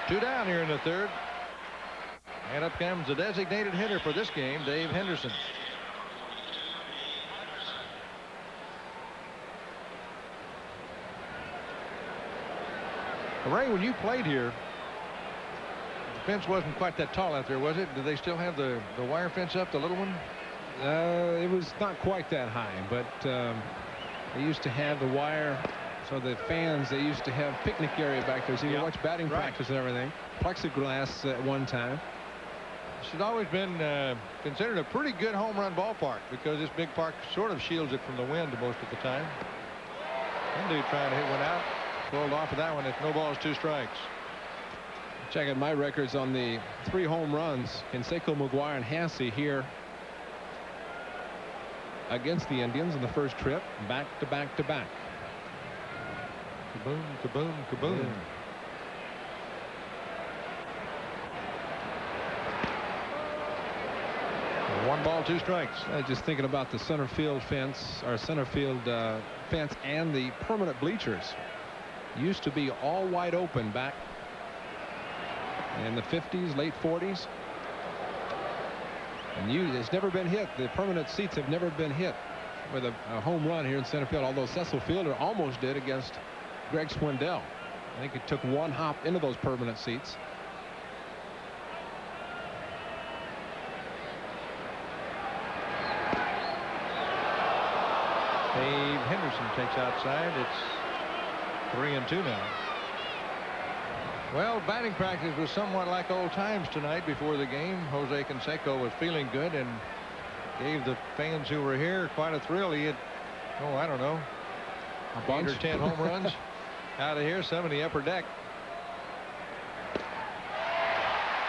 S1: Two down here in the 3rd. And up comes the designated hitter for this game, Dave Henderson. Ray, when you played here, fence wasn't quite that tall out there, was it? Do they still have the wire fence up, the little one?
S2: It was not quite that high, but they used to have the wire. So the fans, they used to have picnic area back there, so you can watch batting practice and everything. Plexiglass at one time.
S1: It's always been considered a pretty good home run ballpark because this big park sort of shields it from the wind most of the time. One dude trying to hit one out. Pulled off of that one. It's no balls, 2 strikes.
S2: Checking my records on the 3 home runs. Canseco, McGuire, and Hasse here against the Indians in the first trip. Back to back to back.
S1: Kaboom, kaboom, kaboom.
S2: Yeah.
S1: 1 ball, 2 strikes.
S2: Just thinking about the center field fence, or center field fence, and the permanent bleachers. Used to be all wide open back in the 50s, late 40s. And it's never been hit. The permanent seats have never been hit with a home run here in center field, although Cecil Fielder almost did against Greg Swindell. I think it took 1 hop into those permanent seats.
S1: Dave Henderson takes outside. It's 3-2 now. Well, batting practice was somewhat like old times tonight before the game. Jose Canseco was feeling good and gave the fans who were here quite a thrill. He had, I don't know, 8 or 10 home runs out of here, some in the upper deck.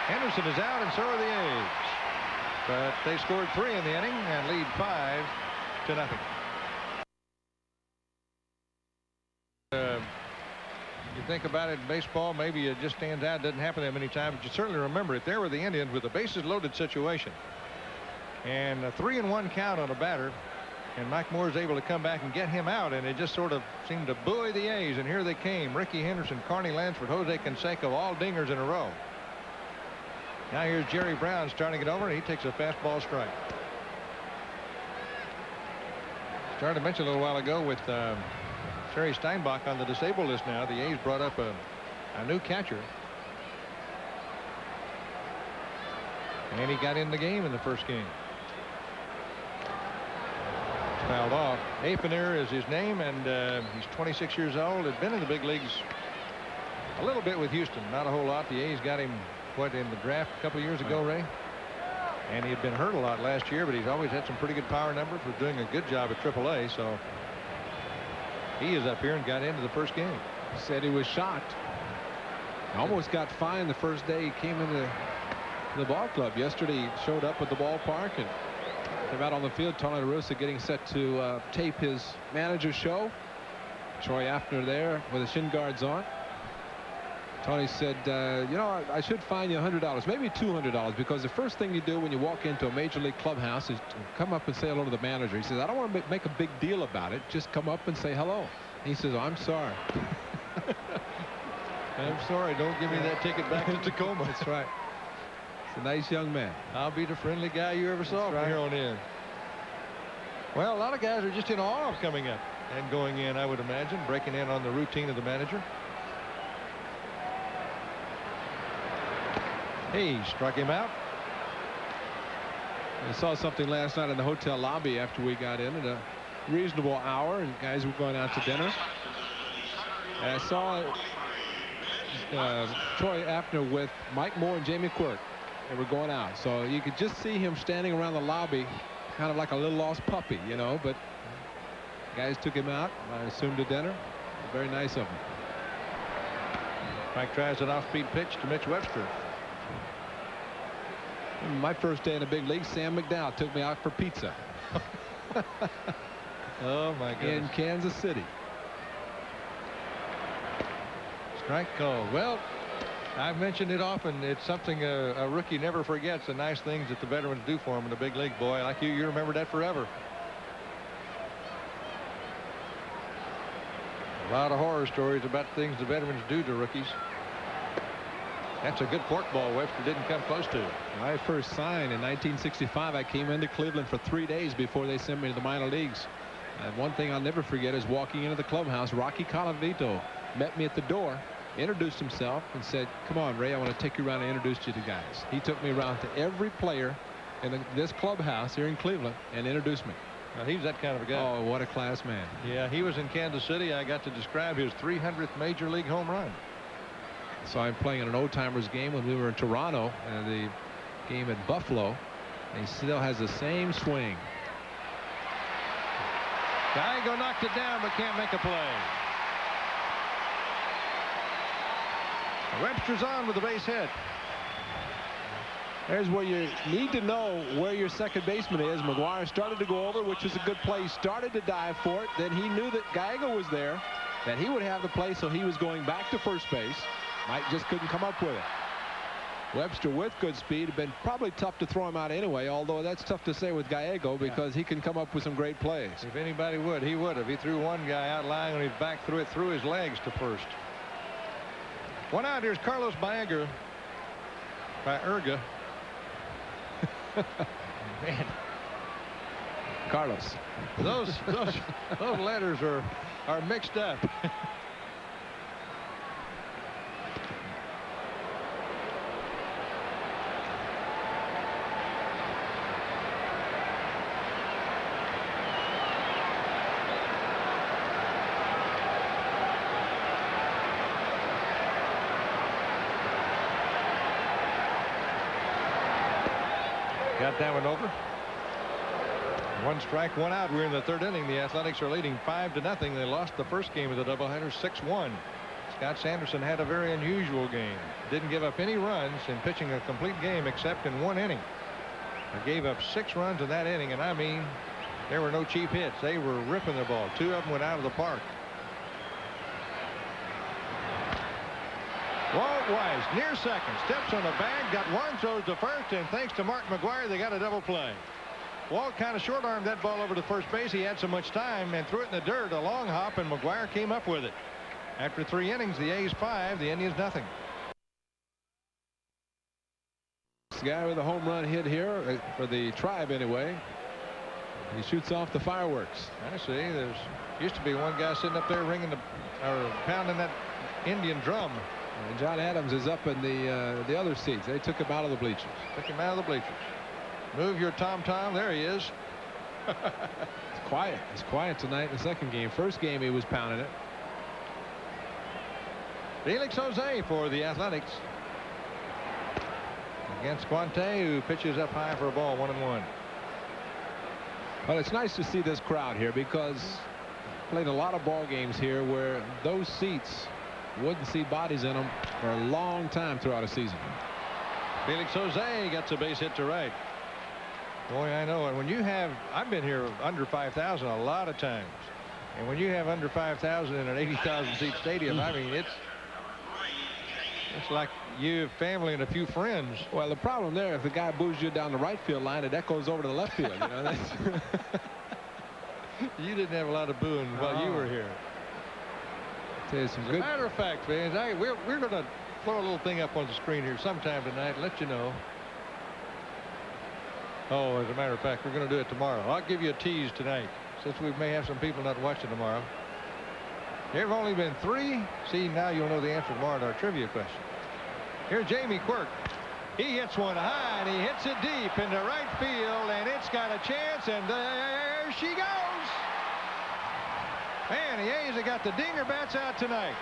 S1: Henderson is out, and so are the A's. But they scored 3 in the inning and lead 5-0. You think about it in baseball, maybe it just stands out. It doesn't happen that many times, but you certainly remember it. There were the Indians with a bases loaded situation and a 3-1 count on a batter, and Mike Moore is able to come back and get him out, and it just sort of seemed to buoy the A's. And here they came: Ricky Henderson, Carney Lansford, Jose Canseco, all dingers in a row. Now here's Jerry Brown starting it over, and he takes a fastball strike. Started to mention a little while ago with Terry Steinbach on the disabled list now. The A's brought up a new catcher. And he got in the game in the first game. Fouled off. Afener is his name, and he's 26 years old. Had been in the big leagues a little bit with Houston. Not a whole lot. The A's got him, in the draft a couple of years ago, Ray? And he had been hurt a lot last year, but he's always had some pretty good power numbers. Was doing a good job at AAA, so he is up here and got into the first game.
S2: Said he was shocked. Almost got fined the first day he came into the ball club. Yesterday he showed up at the ballpark and came out on the field. Tony La Russa getting set to tape his manager's show. Troy Afner there with the shin guards on. Tony said, I should fine you $100, maybe $200, because the first thing you do when you walk into a major league clubhouse is to come up and say hello to the manager. He says, I don't want to make a big deal about it. Just come up and say hello. And he says, oh, I'm sorry.
S1: I'm sorry. Don't give me that ticket back to Tacoma.
S2: That's right. He's a nice young man.
S1: I'll be the friendly guy you ever saw from here on in. Well, a lot of guys are just in awe of coming up and going in, I would imagine, breaking in on the routine of the manager. He struck him out.
S2: I saw something last night in the hotel lobby after we got in at a reasonable hour, and guys were going out to dinner. And I saw Troy Afner with Mike Moore and Jamie Quirk. They were going out, so you could just see him standing around the lobby, kind of like a little lost puppy, but guys took him out, I assume, to dinner. Very nice of him.
S1: Mike tries an off-speed pitch to Mitch Webster.
S2: My first day in the big league, Sam McDowell took me out for pizza.
S1: Oh my goodness.
S2: In Kansas City.
S1: Strike call. Well, I've mentioned it often. It's something a rookie never forgets, the nice things that the veterans do for him in the big league. Boy, like you remember that forever. A lot of horror stories about things the veterans do to rookies. That's a good forkball Webster didn't come close to.
S2: When I first signed in 1965, I came into Cleveland for 3 days before they sent me to the minor leagues. And one thing I'll never forget is walking into the clubhouse. Rocky Colavito met me at the door. introduced himself and said, "Come on, Ray, I want to take you around and introduce you to guys." He took me around to every player in this clubhouse here in Cleveland and introduced me.
S1: He's that kind of a guy.
S2: Oh, what a class man.
S1: Yeah, he was in Kansas City. I got to describe his 300th major league home run.
S2: So I'm playing in an old timers game when we were in Toronto, and the game at Buffalo, and he still has the same swing.
S1: Gallego knocked it down but can't make a play. Webster's on with the base hit.
S2: There's where you need to know where your second baseman is. McGuire started to go over, which was a good play. He started to dive for it. Then he knew that Gallego was there, that he would have the play, so he was going back to first base. Mike just couldn't come up with it. Webster with good speed. Been probably tough to throw him out anyway, although that's tough to say with Gallego because he can come up with some great plays.
S1: If anybody would, he would have. He threw one guy out lying on his back, threw it through his legs to first. One out. Here's Carlos Baerga. Man,
S2: Carlos.
S1: Those letters are mixed up. Got that one over. One strike, one out. We're in the third inning. The Athletics are leading 5-0. They lost the first game of the doubleheader 6-1. Scott Sanderson had a very unusual game. Didn't give up any runs in pitching a complete game except in one inning. They gave up 6 runs in that inning, and I mean, there were no cheap hits. They were ripping the ball. 2 of them went out of the park. Walt Weiss near second, steps on the bag, got one, throws to first, and thanks to Mark McGuire, they got a double play. Walt kind of short-armed that ball over to first base. He had so much time and threw it in the dirt, a long hop, and McGuire came up with it. After 3 innings, the A's 5, the Indians nothing.
S2: This guy with a home run hit here for the Tribe anyway. He shoots off the fireworks.
S1: I see. There's used to be one guy sitting up there ringing or pounding that Indian drum.
S2: And John Adams is up in the other seats. They took him out of the bleachers.
S1: Took him out of the bleachers. Move your tom-tom. There he is.
S2: It's quiet. It's quiet tonight in the second game. First game he was pounding it.
S1: Felix Jose for the Athletics. Against Quante, who pitches up high for a ball, 1-1.
S2: Well, it's nice to see this crowd here because played a lot of ball games here where those seats wouldn't see bodies in them for a long time throughout a season.
S1: Felix Jose gets a base hit to right. Boy, I know. And when you have, I've been here under 5,000 a lot of times. And when you have under 5,000 in an 80,000 seat stadium, I mean, it's like you have family and a few friends.
S2: Well, the problem there, if the guy boos you down the right field line, it echoes over to the left field. You know, that's
S1: You didn't have a lot of booing while you were here. As a matter of fact, fans, we're going to throw a little thing up on the screen here sometime tonight and let you know. Oh, as a matter of fact, we're going to do it tomorrow. I'll give you a tease tonight since we may have some people not watching tomorrow. There have only been 3. See, now you'll know the answer tomorrow to our trivia question. Here's Jamie Quirk. He hits one high and he hits it deep into right field, and it's got a chance, and there she goes. Man, the A's have got the dinger bats out tonight.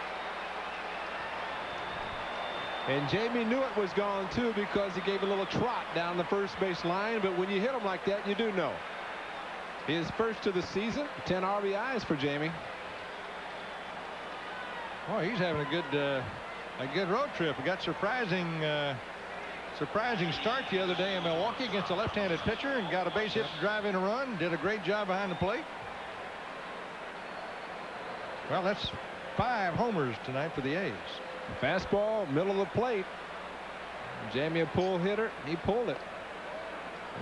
S2: And Jamie knew it was gone too because he gave a little trot down the first base line. But when you hit him like that, you do know. His first of the season, 10 RBIs for Jamie.
S1: Boy, he's having a good road trip. We got surprising start the other day in Milwaukee against a left-handed pitcher and got a base hit to drive in a run. Did a great job behind the plate. Well, that's 5 homers tonight for the A's.
S2: Fastball, middle of the plate. Jamie, a pull hitter. He pulled it.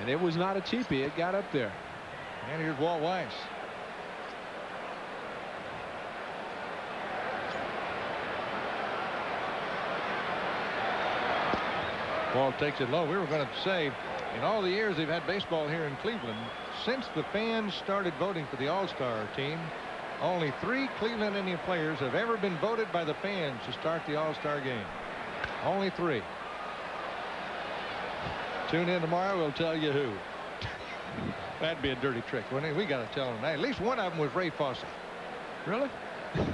S2: And it was not a cheapie. It got up there.
S1: And here's Walt Weiss. Walt takes it low. We were going to say, in all the years they've had baseball here in Cleveland, since the fans started voting for the All-Star team, Only 3 Cleveland Indian players have ever been voted by the fans to start the All-Star game. Only 3. Tune in tomorrow. We'll tell you who. That'd be a dirty trick, wouldn't it? We got to tell them that. At least one of them was Ray Fawcett.
S2: Really?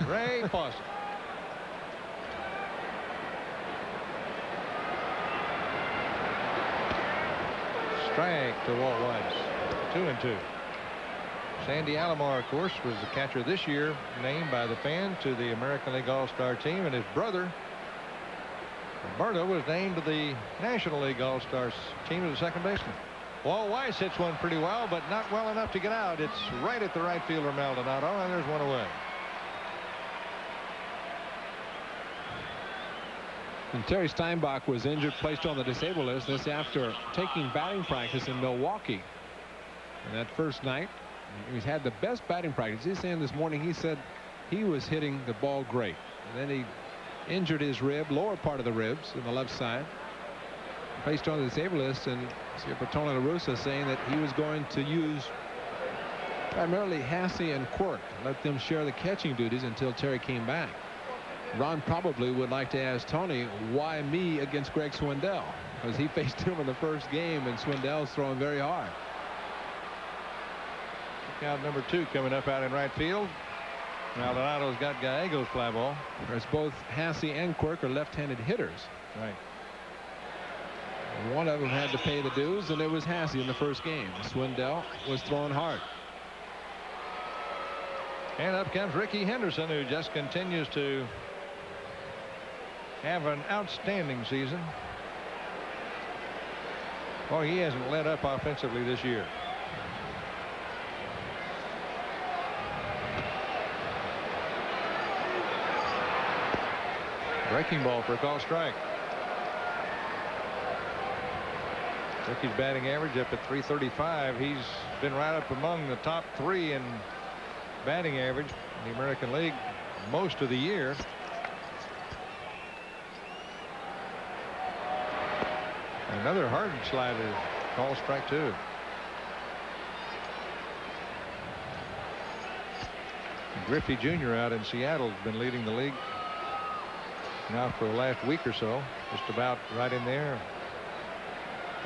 S1: Ray Fawcett. Strike to Walt Weiss. 2-2. Sandy Alomar, of course, was the catcher this year, named by the fans to the American League All-Star team, and his brother Roberto was named to the National League All-Stars team as a second baseman. Walt Weiss hits one pretty well, but not well enough to get out. It's right at the right fielder Maldonado, and there's one away.
S2: And Terry Steinbach was injured, placed on the disabled list. This after taking batting practice in Milwaukee. And that first night, he's had the best batting practice. He's saying this morning, he said he was hitting the ball great. And then he injured his rib, lower part of the ribs on the left side. Placed on the disabled list, and Bertone LaRussa saying that he was going to use primarily Hasse and Quirk, let them share the catching duties until Terry came back. Ron probably would like to ask Tony, why me against Greg Swindell? Because he faced him in the first game, and Swindell's throwing very hard.
S1: Out number 2 coming up out in right field. Maldonado's got Gallegos fly ball.
S2: Whereas both Hasse and Quirk are left-handed hitters.
S1: Right.
S2: One of them had to pay the dues, and it was Hasse in the first game. Swindell was throwing hard.
S1: And up comes Ricky Henderson, who just continues to have an outstanding season. Well, he hasn't let up offensively this year. Breaking ball for a call strike. Ricky's batting average up at .335. He's been right up among the top 3 in batting average in the American League most of the year. Another hard slider, call strike 2. Griffey Jr. out in Seattle has been leading the league now for the last week or so, just about right in there.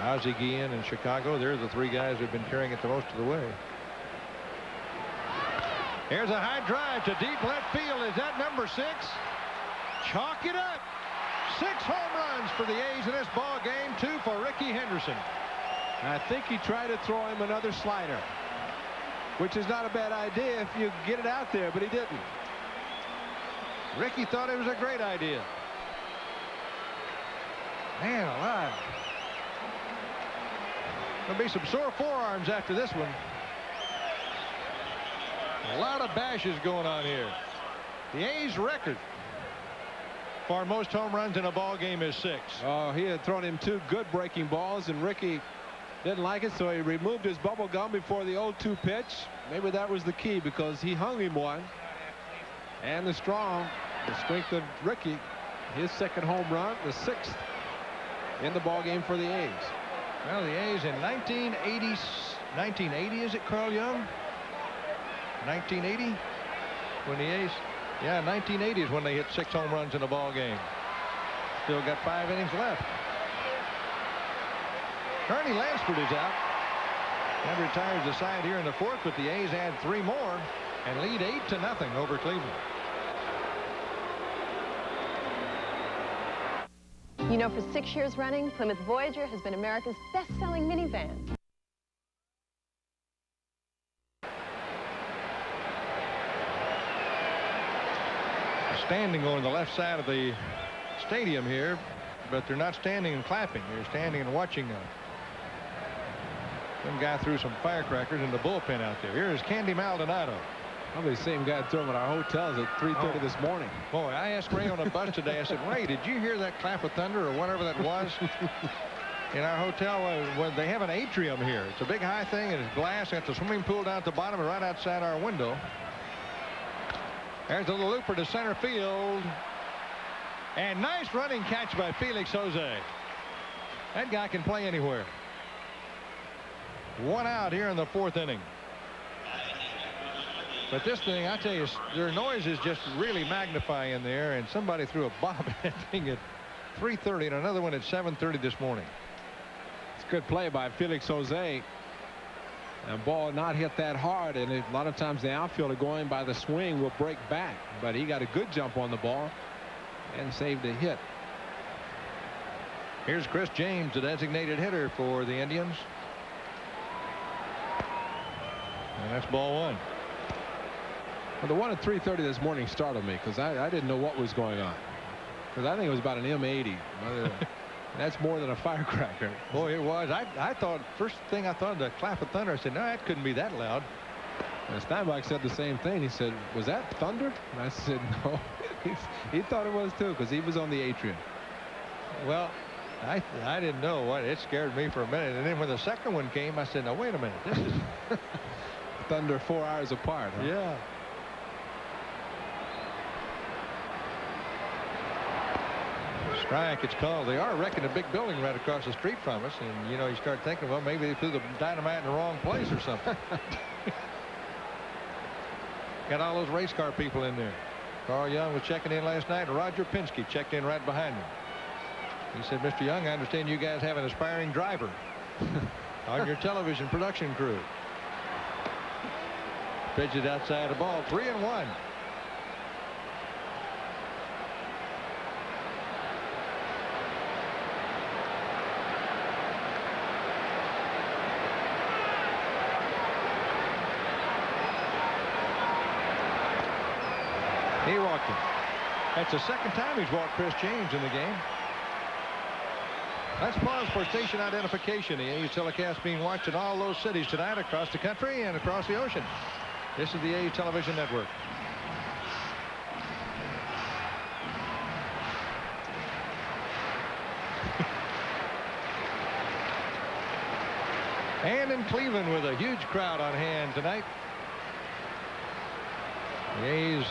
S1: Ozzie Guillen in Chicago, they're the 3 guys who've been carrying it the most of the way. Here's a high drive to deep left field. Is that number 6? Chalk it up. 6 home runs for the A's in this ball game. 2 for Ricky Henderson.
S2: I think he tried to throw him another slider, which is not a bad idea if you get it out there, but he didn't.
S1: Ricky thought it was a great idea. Man alive. There'll be some sore forearms after this one. A lot of bashes going on here. The A's record for most home runs in a ball game is 6.
S2: Oh, he had thrown him 2 good breaking balls, and Ricky didn't like it, so he removed his bubble gum before the 0-2 pitch. Maybe that was the key, because he hung him one. And the strength of Ricky, his second home run, the 6th in the ball game for the A's.
S1: Well, the A's in 1980, is it, Carl Young? 1980 when the A's, yeah, 1980 is when they hit 6 home runs in a ball game. Still got 5 innings left. Ernie Lansford is out and retires the side here in the 4th, but the A's add 3 more and lead 8-0 over Cleveland.
S3: You know, for 6 years running, Plymouth Voyager has been America's best-selling minivan.
S1: Standing on the left side of the stadium here, but they're not standing and clapping. They're standing and watching. Some guy threw some firecrackers in the bullpen out there. Here is Candy Maldonado.
S2: Probably the same guy threw him at our hotels at 3:30 this morning.
S1: Boy, I asked Ray on a bus today. I said, Ray, did you hear that clap of thunder or whatever that was? In our hotel, when they have an atrium here. It's a big high thing, and it's glass. It's a swimming pool down at the bottom and right outside our window. There's a little looper to center field. And nice running catch by Felix Jose. That guy can play anywhere. 1 out here in the 4th inning. But this thing, I tell you, their noise is just really magnifying there, and somebody threw a bomb at that thing at 3:30 and another one at 7:30 this morning.
S2: It's a good play by Felix Jose. And ball not hit that hard, and a lot of times the outfielder going by the swing will break back, but he got a good jump on the ball and saved a hit.
S1: Here's Chris James, the designated hitter for the Indians. And that's ball one.
S2: Well, the one at 3:30 this morning startled me because I didn't know what was going on. Because I think it was about an M80. That's more than a firecracker.
S1: Boy, it was. I thought, first thing I thought, the clap of thunder. I said, no, that couldn't be that loud.
S2: And Steinbach said the same thing. He said, was that thunder? And I said, no. He thought it was too, because he was on the atrium.
S1: Well, I didn't know what. It scared me for a minute. And then when the second one came, I said, now, wait a minute. This is
S2: thunder 4 hours apart. Huh?
S1: Yeah. Strike, it's called. They are wrecking a big building right across the street from us, and you know, you start thinking, well, maybe they threw the dynamite in the wrong place or something. Got all those race car people in there. Carl Young was checking in last night, and Roger Penske checked in right behind him. He said, Mr. Young, I understand you guys have an aspiring driver on your television production crew. Pitch it outside the ball, 3-1. He walked him. That's the second time he's walked Chris James in the game. Let's pause for station identification. The A's telecast being watched in all those cities tonight across the country and across the ocean. This is the A's television network. And in Cleveland with a huge crowd on hand tonight. The A's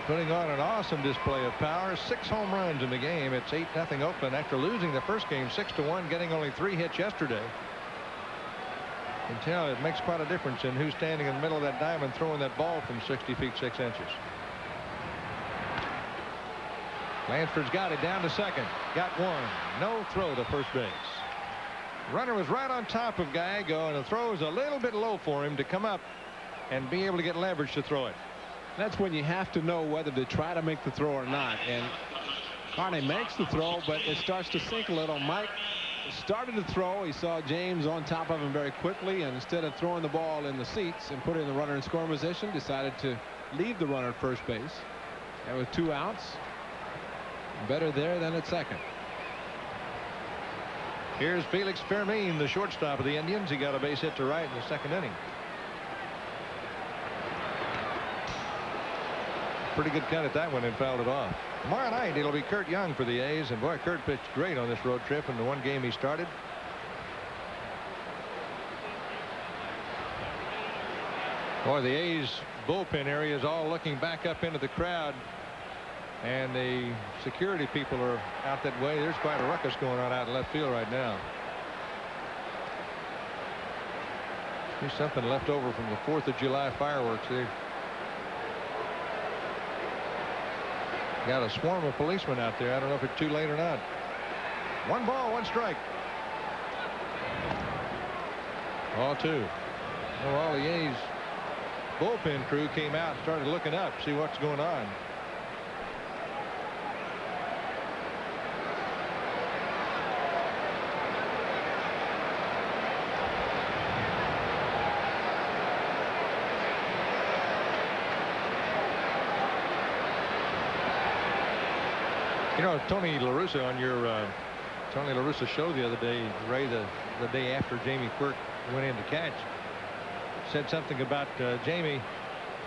S1: putting on an awesome display of power. 6 home runs in the game. It's 8-0 Oakland after losing the first game 6-1, getting only 3 hits yesterday. You can tell it makes quite a difference in who's standing in the middle of that diamond throwing that ball from 60 feet 6 inches. Lansford's got it down to second. Got one. No throw to first base. Runner was right on top of Gallego, and the throw is a little bit low for him to come up and be able to get leverage to throw it.
S2: That's when you have to know whether to try to make the throw or not. And Carney makes the throw, but it starts to sink a little. Mike started to throw. He saw James on top of him very quickly, and instead of throwing the ball in the seats and putting the runner in scoring position, decided to leave the runner at first base. And with 2 outs, better there than at second.
S1: Here's Felix Fermin, the shortstop of the Indians. He got a base hit to right in the second inning. Pretty good cut at that one and fouled it off. Tomorrow night it'll be Kurt Young for the A's, and boy, Kurt pitched great on this road trip in the one game he started. Boy, the A's bullpen area is all looking back up into the crowd, and the security people are out that way. There's quite a ruckus going on out in left field right now. There's something left over from the 4th of July fireworks there. Got a swarm of policemen out there. I don't know if it's too late or not. 1 ball, 1 strike. Ball 2. Well, all the A's bullpen crew came out and started looking up, see what's going on. You know, Tony La Russa on your Tony La Russa show the other day, Ray, the day after Jamie Quirk went in to catch, said something about Jamie.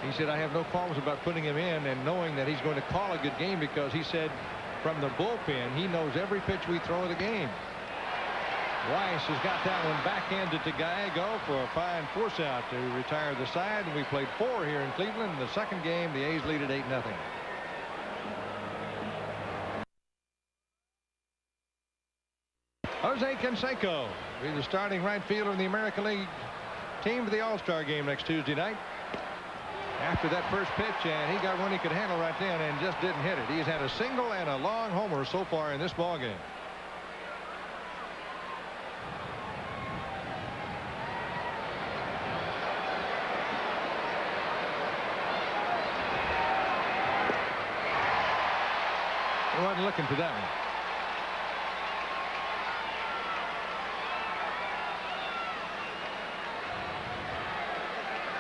S1: He said, I have no qualms about putting him in and knowing that he's going to call a good game, because he said from the bullpen he knows every pitch we throw of the game. Weiss has got that one backhanded to Gallego for a fine force out to retire the side. And we played 4 here in Cleveland. In the second game, the A's lead at 8-0. Jose Canseco will be the starting right fielder in the American League team for the All-Star game next Tuesday night. after that first pitch, and he got one he could handle right then and just didn't hit it. He's had a single and a long homer so far in this ball game. He wasn't looking for that one.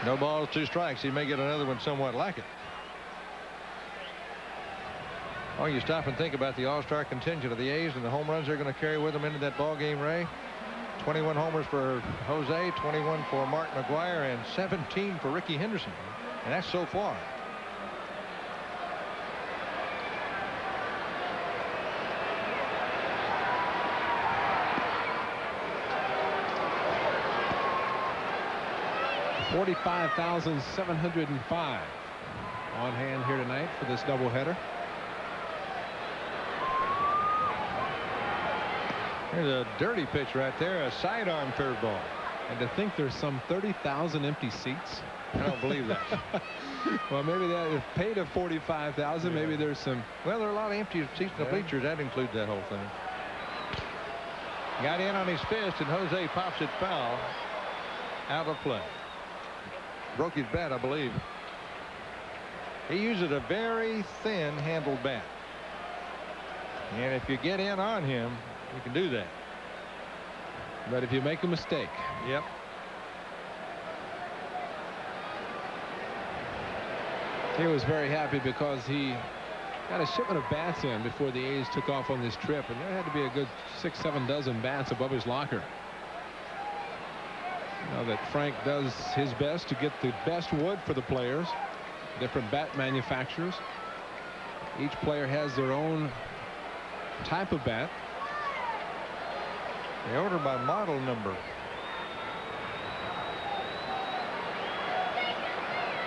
S1: No balls, 2 strikes. He may get another one somewhat like it. Oh, you stop and think about the all-star contingent of the A's and the home runs they're going to carry with them into that ball game, Ray. 21 homers for Jose, 21 for Mark McGwire, and 17 for Ricky Henderson. And that's so far.
S2: $45,705 on hand here tonight for this doubleheader.
S1: There's a dirty pitch right there, a sidearm curveball.
S2: And to think there's some 30,000 empty seats.
S1: I don't believe that.
S2: Well, maybe that if paid at 45,000,
S1: yeah.
S2: maybe there's some.
S1: Well, there are a lot of empty seats in the bleachers. That includes that whole thing. Got in on his fist, and Jose pops it foul out of play. Broke his bat, I believe. He uses a very thin handled bat. And if you get in on him, you can do that.
S2: But if you make a mistake.
S1: Yep.
S2: He was very happy because he got a shipment of bats in before the A's took off on this trip, and there had to be a good 6-7 dozen bats above his locker. Now that Frank does his best to get the best wood for the players, different bat manufacturers. Each player has their own type of bat.
S1: They order by model number.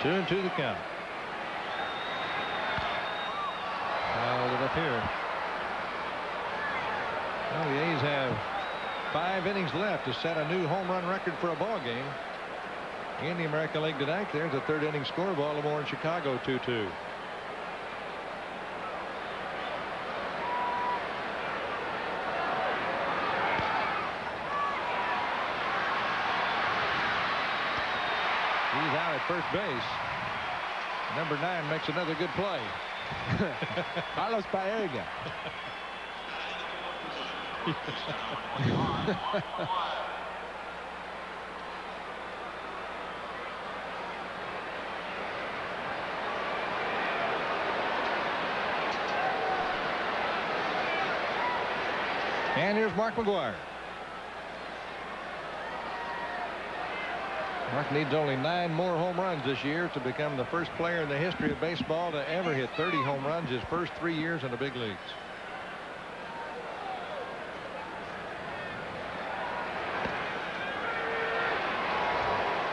S1: 2-2 the count. Fouled it up here. Well, the A's have 5 innings left to set a new home run record for a ball game in the American League tonight. There's a 3rd inning score. Baltimore and Chicago 2-2. He's out at first base. Number 9 makes another good play.
S2: Carlos Baerga.
S1: And here's Mark McGwire. Mark needs only 9 more home runs this year to become the first player in the history of baseball to ever hit 30 home runs his first 3 years in the big leagues.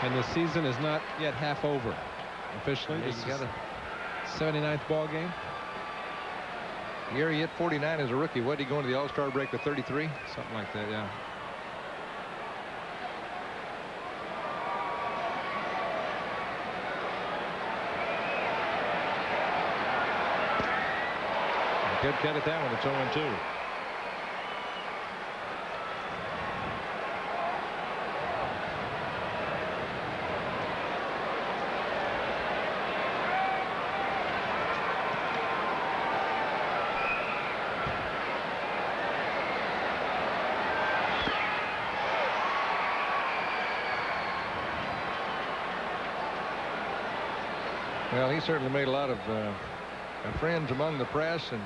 S2: And the season is not yet half over officially.
S1: Yeah,
S2: this
S1: you
S2: is
S1: gotta
S2: 79th ball game.
S1: Year he hit 49 as a rookie. What did he go into the All-Star break with 33?
S2: Something like that, yeah.
S1: Good cut at that one. It's 0-2. Well, he certainly made a lot of friends among the press and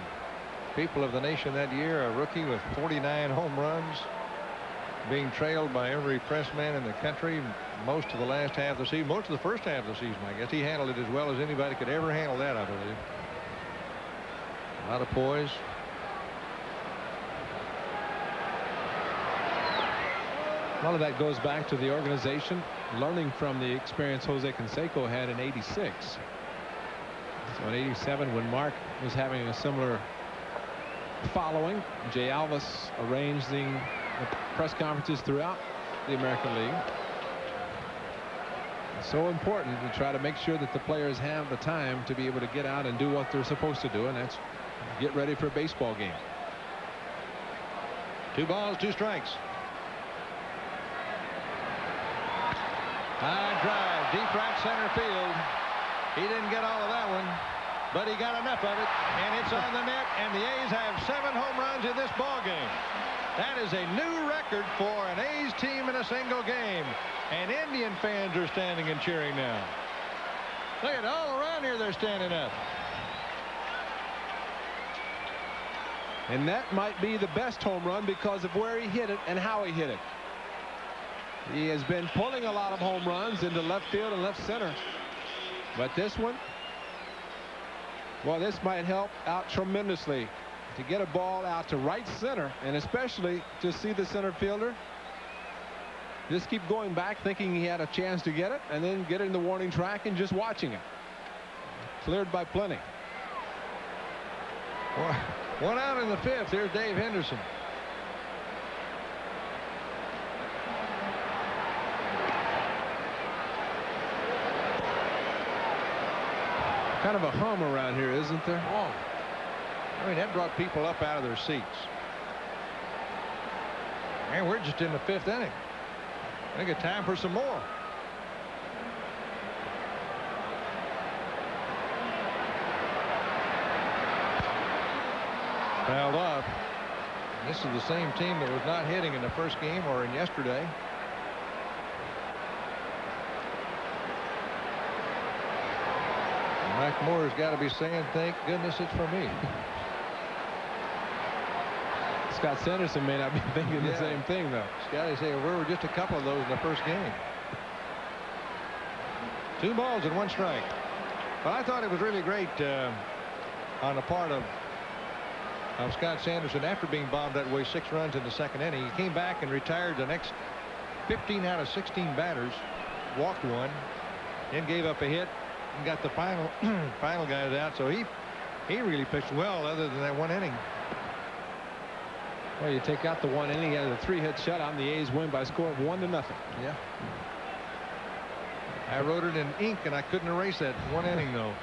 S1: people of the nation that year. A rookie with 49 home runs, being trailed by every pressman in the country most of the last half of the season, most of the first half of the season. I guess he handled it as well as anybody could ever handle that, I believe. A lot of poise.
S2: A lot of that goes back to the organization learning from the experience Jose Canseco had in '86. So in '87, when Mark was having a similar following, Jay Alvis arranging the press conferences throughout the American League. So important to try to make sure that the players have the time to be able to get out and do what they're supposed to do, and that's get ready for a baseball game.
S1: 2 balls, 2 strikes. High drive, deep right center field. He didn't get all of that one, but he got enough of it, and it's on the net, and the A's have 7 home runs in this ball game. That is a new record for an A's team in a single game, and Indian fans are standing and cheering now. Look at all around here, they're standing up.
S2: And that might be the best home run because of where he hit it and how he hit it. He has been pulling a lot of home runs into left field and left center. But this one, well, this might help out tremendously to get a ball out to right center, and especially to see the center fielder just keep going back thinking he had a chance to get it, and then get it in the warning track and just watching it. Cleared by plenty.
S1: One out in the 5th. Here's Dave Henderson.
S2: Kind of a hum around here, isn't there?
S1: Oh, I mean, that brought people up out of their seats. And we're just in the 5th inning. I think it's time for some more. Fouled off. This is the same team that was not hitting in the first game or in yesterday. Mike Moore's got to be saying, thank goodness it's for me.
S2: Scott Sanderson may not be thinking the same thing, though.
S1: Scotty say, well, we were just a couple of those in the first game. 2 balls and 1 strike. But I thought it was really great on the part of Scott Sanderson. After being bombed that way, 6 runs in the 2nd inning, he came back and retired the next 15 out of 16 batters, walked 1, then gave up a hit and got the final guys out. So he really pitched well, other than that 1 inning.
S2: Well, you take out the 1 inning, out of the 3-hit shutout, and the A's win by a score of 1-0.
S1: Yeah. I wrote it in ink, and I couldn't erase that 1 inning, though.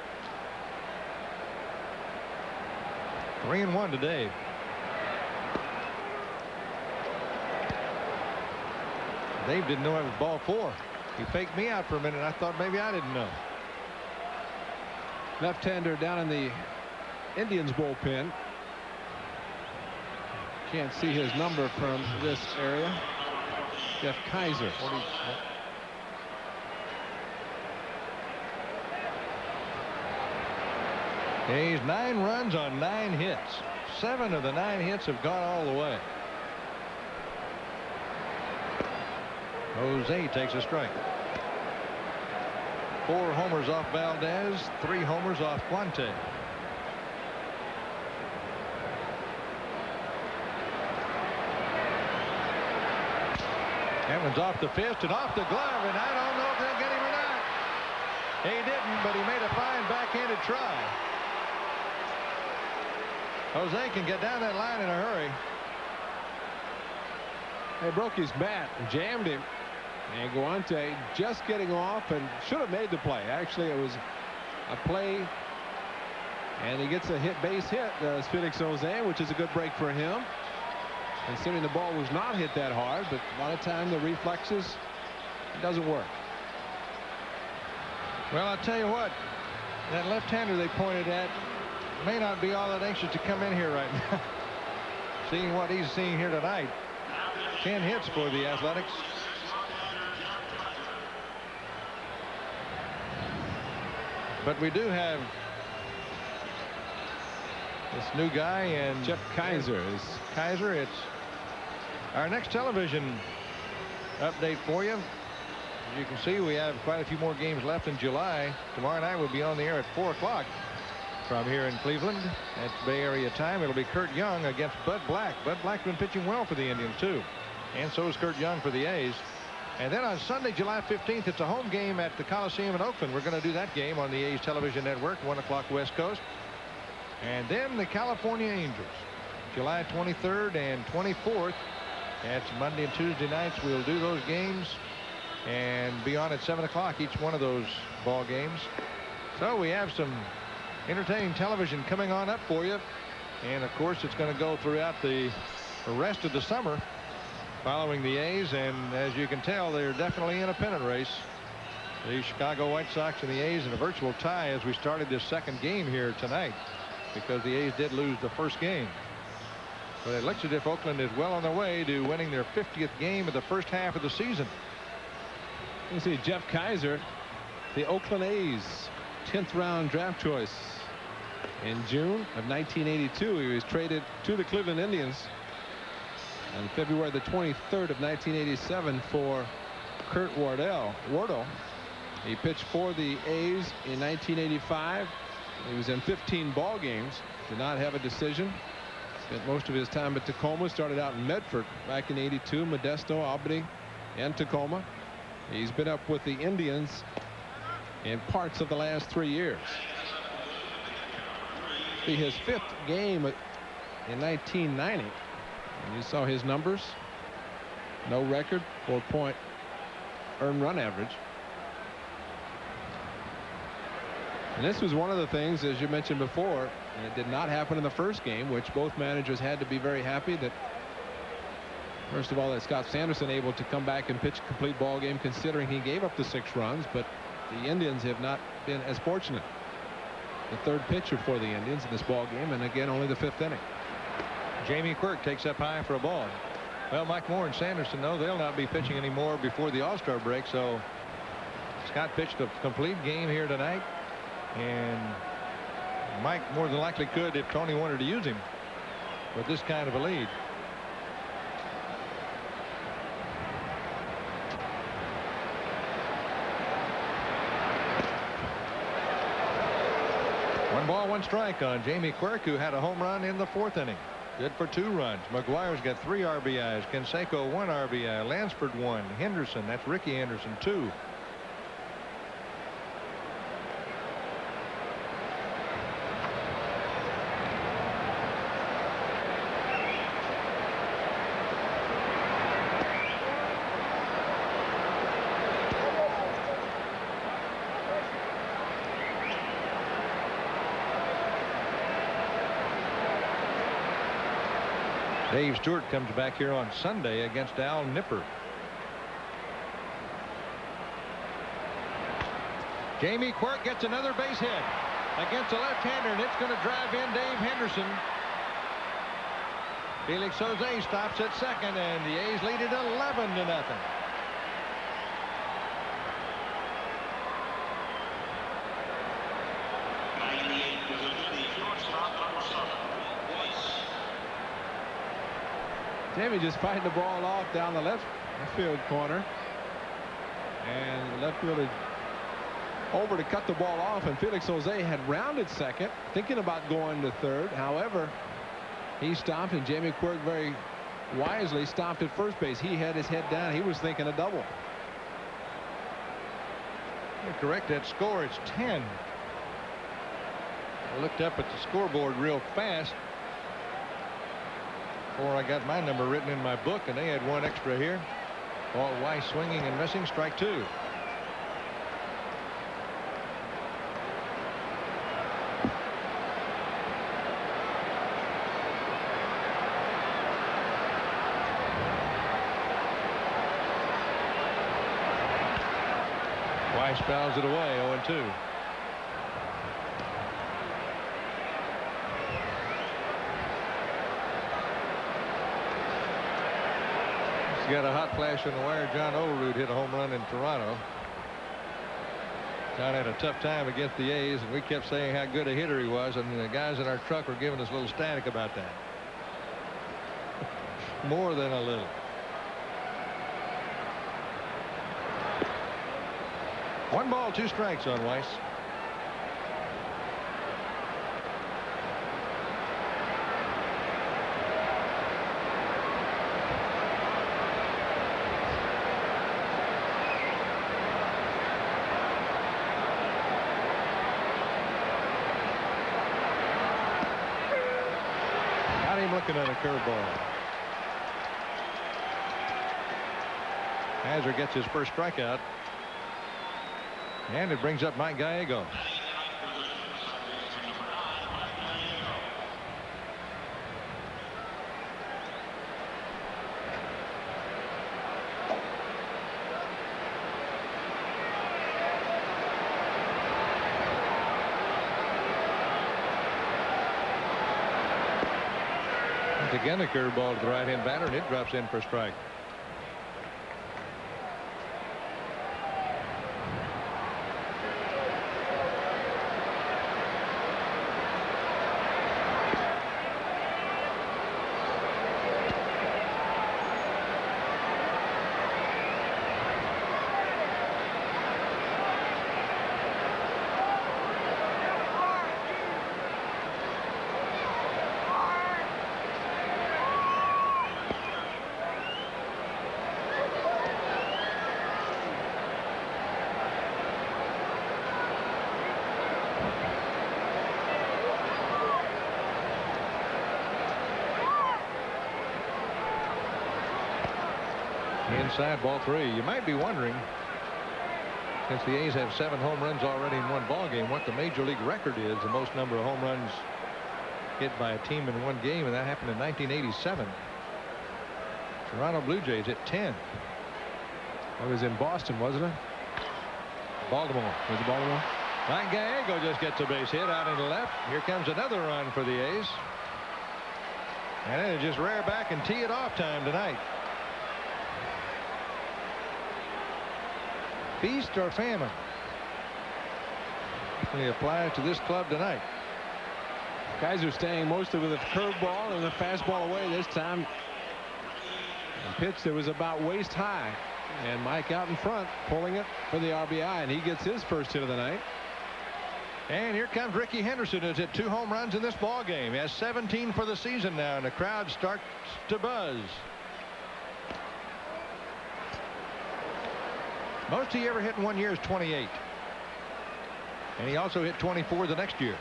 S1: 3-1 to Dave. Dave didn't know it was ball 4. He faked me out for a minute. I thought maybe I didn't know.
S2: Left-hander down in the Indians bullpen. Can't see his number from this area. Jeff Kaiser.
S1: He's 9 runs on 9 hits. 7 of the 9 hits have gone all the way. Jose takes a strike. 4 homers off Valdez, 3 homers off Quante. That one's off the fist and off the glove, and I don't know if they'll get him or not. He didn't, but he made a fine backhanded try. Jose can get down that line in a hurry.
S2: They broke his bat and jammed him. And Guante just getting off and should have made the play. Actually, it was a play, and he gets a base hit, Felix Jose, which is a good break for him. Considering the ball was not hit that hard, but a lot of time the reflexes, it doesn't work.
S1: Well, I'll tell you what, that left-hander they pointed at may not be all that anxious to come in here right now. Seeing what he's seeing here tonight. 10 hits for the Athletics. But we do have this new guy, and
S2: Jeff Kaiser is
S1: Kaiser. It's our next television update for you. As you can see, we have quite a few more games left in July. Tomorrow night we'll be on the air at 4 o'clock from here in Cleveland. That's Bay Area time. It'll be Kurt Young against Bud Black. Bud Black's been pitching well for the Indians too, and so is Kurt Young for the A's. And then on Sunday, July 15th, it's a home game at the Coliseum in Oakland. We're going to do that game on the A's television network, 1 o'clock West Coast. And then the California Angels, July 23rd and 24th. That's Monday and Tuesday nights. We'll do those games and be on at 7 o'clock each one of those ball games. So we have some entertaining television coming on up for you. And of course, it's going to go throughout the rest of the summer following the A's. And as you can tell, they're definitely in a pennant race. The Chicago White Sox and the A's in a virtual tie as we started this second game here tonight, because the A's did lose the first game. But it looks as if Oakland is well on their way to winning their 50th game of the first half of the season.
S2: You see Jeff Kaiser, the Oakland A's 10th round draft choice. In June of 1982, he was traded to the Cleveland Indians on February the 23rd of 1987 for Kurt Wardell. He pitched for the A's in 1985. He was in 15 ball games, did not have a decision. Spent most of his time at Tacoma. Started out in Medford back in '82, Modesto, Albany, and Tacoma. He's been up with the Indians in parts of the last 3 years. His 5th game in 1990. And you saw his numbers. No record, 4-point earned run average. And this was one of the things, as you mentioned before, and it did not happen in the first game, which both managers had to be very happy that, first of all, that Scott Sanderson able to come back and pitch a complete ball game, considering he gave up the 6 runs. But the Indians have not been as fortunate. The third pitcher for the Indians in this ball game, and again only the 5th inning.
S1: Jamie Quirk takes up high for a ball. Well, Mike Moore and Sanderson know they'll not be pitching anymore before the All-Star break, so Scott pitched a complete game here tonight, and Mike more than likely could if Tony wanted to use him with this kind of a lead. One ball, one strike on Jamie Quirk, who had a home run in the 4th inning. Good for 2 runs. McGuire's got 3 RBIs. Canseco 1 RBI. Lansford 1. Henderson, that's Ricky Henderson, 2. Dave Stewart comes back here on Sunday against Al Nipper. Jamie Quirk gets another base hit against a left-hander, and it's going to drive in Dave Henderson. Felix Jose stops at second, and the A's lead it 11-0.
S2: Jamie just fighting the ball off down the left field corner, and the left fielder over to cut the ball off, and Felix Jose had rounded second, thinking about going to third. However, he stopped, and Jamie Quirk very wisely stopped at first base. He had his head down. He was thinking a double.
S1: Correct that score. It's 10. I looked up at the scoreboard real fast before I got my number written in my book, and they had 1 extra here. Ball Weiss swinging and missing, strike 2. Weiss fouls it away, 0-2. Got a hot flash on the wire. John Olerud hit a home run in Toronto. John had a tough time against the A's, and we kept saying how good a hitter he was, and the guys in our truck were giving us a little static about that. More than a little. One ball, 2 strikes on Weiss. Looking at a curveball. Kaiser gets his first strikeout. And it brings up Mike Gallego. Once again, a curveball to the right-hand batter, and it drops in for a strike. Inside, ball 3. You might be wondering, since the A's have 7 home runs already in one ball game, what the major league record is, the most number of home runs hit by a team in one game, and that happened in 1987. Toronto Blue Jays hit 10.
S2: That was in Boston, wasn't it?
S1: Baltimore.
S2: Was it Baltimore?
S1: Mike Gallego just gets a base hit out into left. Here comes another run for the A's. And it'll just rear back and tee it off time tonight. Feast or famine? Definitely applies to this club tonight.
S2: Kaiser staying mostly with a curveball and the fastball away this time. The pitch that was about waist high. And Mike out in front pulling it for the RBI, and he gets his first hit of the night.
S1: And here comes Ricky Henderson, who's hit 2 home runs in this ball game. He has 17 for the season now, and the crowd starts to buzz. Most he ever hit in one year is 28. And he also hit 24 the next year.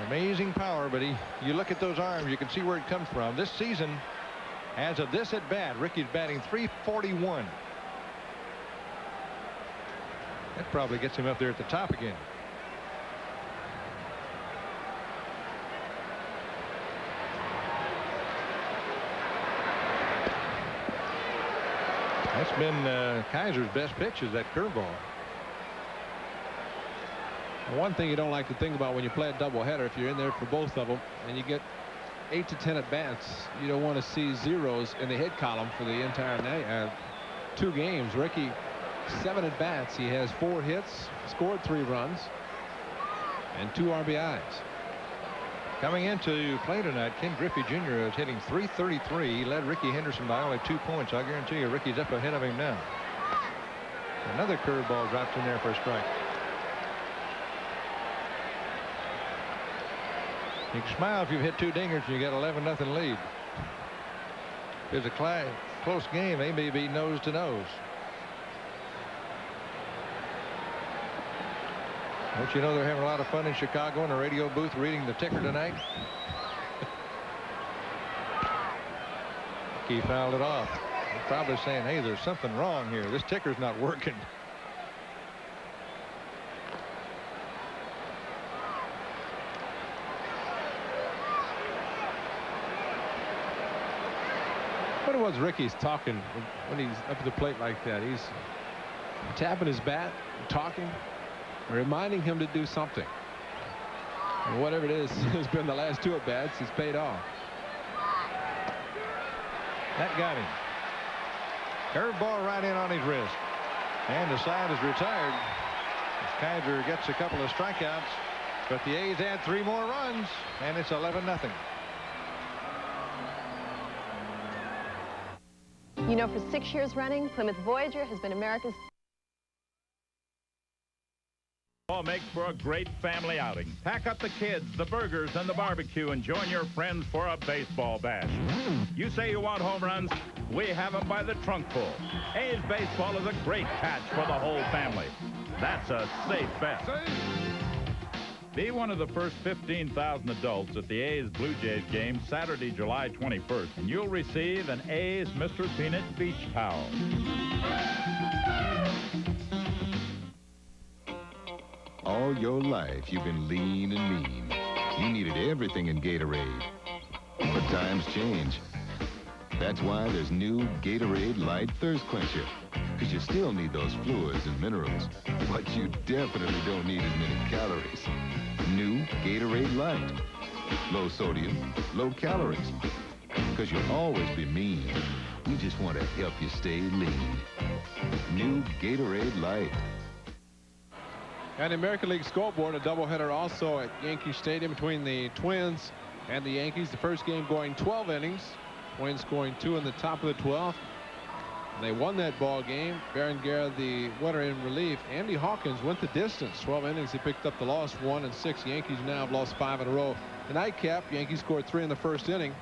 S1: Amazing power, but you look at those arms, you can see where it comes from. This season, as of this at bat, Ricky's batting .341. That probably gets him up there at the top again. That's been Kaiser's best pitch, is that curveball.
S2: One thing you don't like to think about when you play a doubleheader, if you're in there for both of them and you get 8 to 10 at bats, you don't want to see zeros in the hit column for the entire night. 2 games. Ricky, 7 at bats. He has 4 hits, scored 3 runs, and 2 RBIs.
S1: Coming into play tonight, Ken Griffey Jr. is hitting .333. He led Ricky Henderson by only 2 points. I guarantee you Ricky's up ahead of him now. Another curveball drops in there for a strike. You can smile if you've hit 2 dingers and you got 11-0 lead. If it's a close game, they may be nose to nose. Don't you know they're having a lot of fun in Chicago in a radio booth reading the ticker tonight? He fouled it off. He's probably saying, hey, there's something wrong here. This ticker's not working.
S2: What was Ricky's talking when he's up at the plate like that? He's tapping his bat, talking, reminding him to do something. And whatever it is, has been the last 2 at bats. It's paid off.
S1: That got him. Curveball right in on his wrist. And the side is retired. As Kaiser gets a couple of strikeouts. But the A's add 3 more runs. And it's 11-0.
S3: You know, for 6 years running, Plymouth Voyager has been America's...
S4: All makes for a great family outing. Pack up the kids, the burgers, and the barbecue and join your friends for a baseball bash. You say you want home runs? We have them by the trunkful. A's baseball is a great catch for the whole family. That's a safe bet. Be one of the first 15,000 adults at the A's Blue Jays game Saturday, July 21st, and you'll receive an A's Mr. Peanut beach towel.
S5: All your life, you've been lean and mean. You needed everything in Gatorade. But times change. That's why there's new Gatorade Light Thirst Quencher. Because you still need those fluids and minerals. But you definitely don't need as many calories. New Gatorade Light. Low sodium, low calories. Because you'll always be mean. We just want to help you stay lean. New Gatorade Light.
S2: And the American League scoreboard, a doubleheader also at Yankee Stadium between the Twins and the Yankees. The first game going 12 innings. Twins scoring 2 in the top of the 12th. They won that ball game. Berenguer, the winner in relief. Andy Hawkins went the distance. 12 innings. He picked up the loss, 1 and 6. Yankees now have lost 5 in a row. The nightcap, Yankees scored 3 in the first inning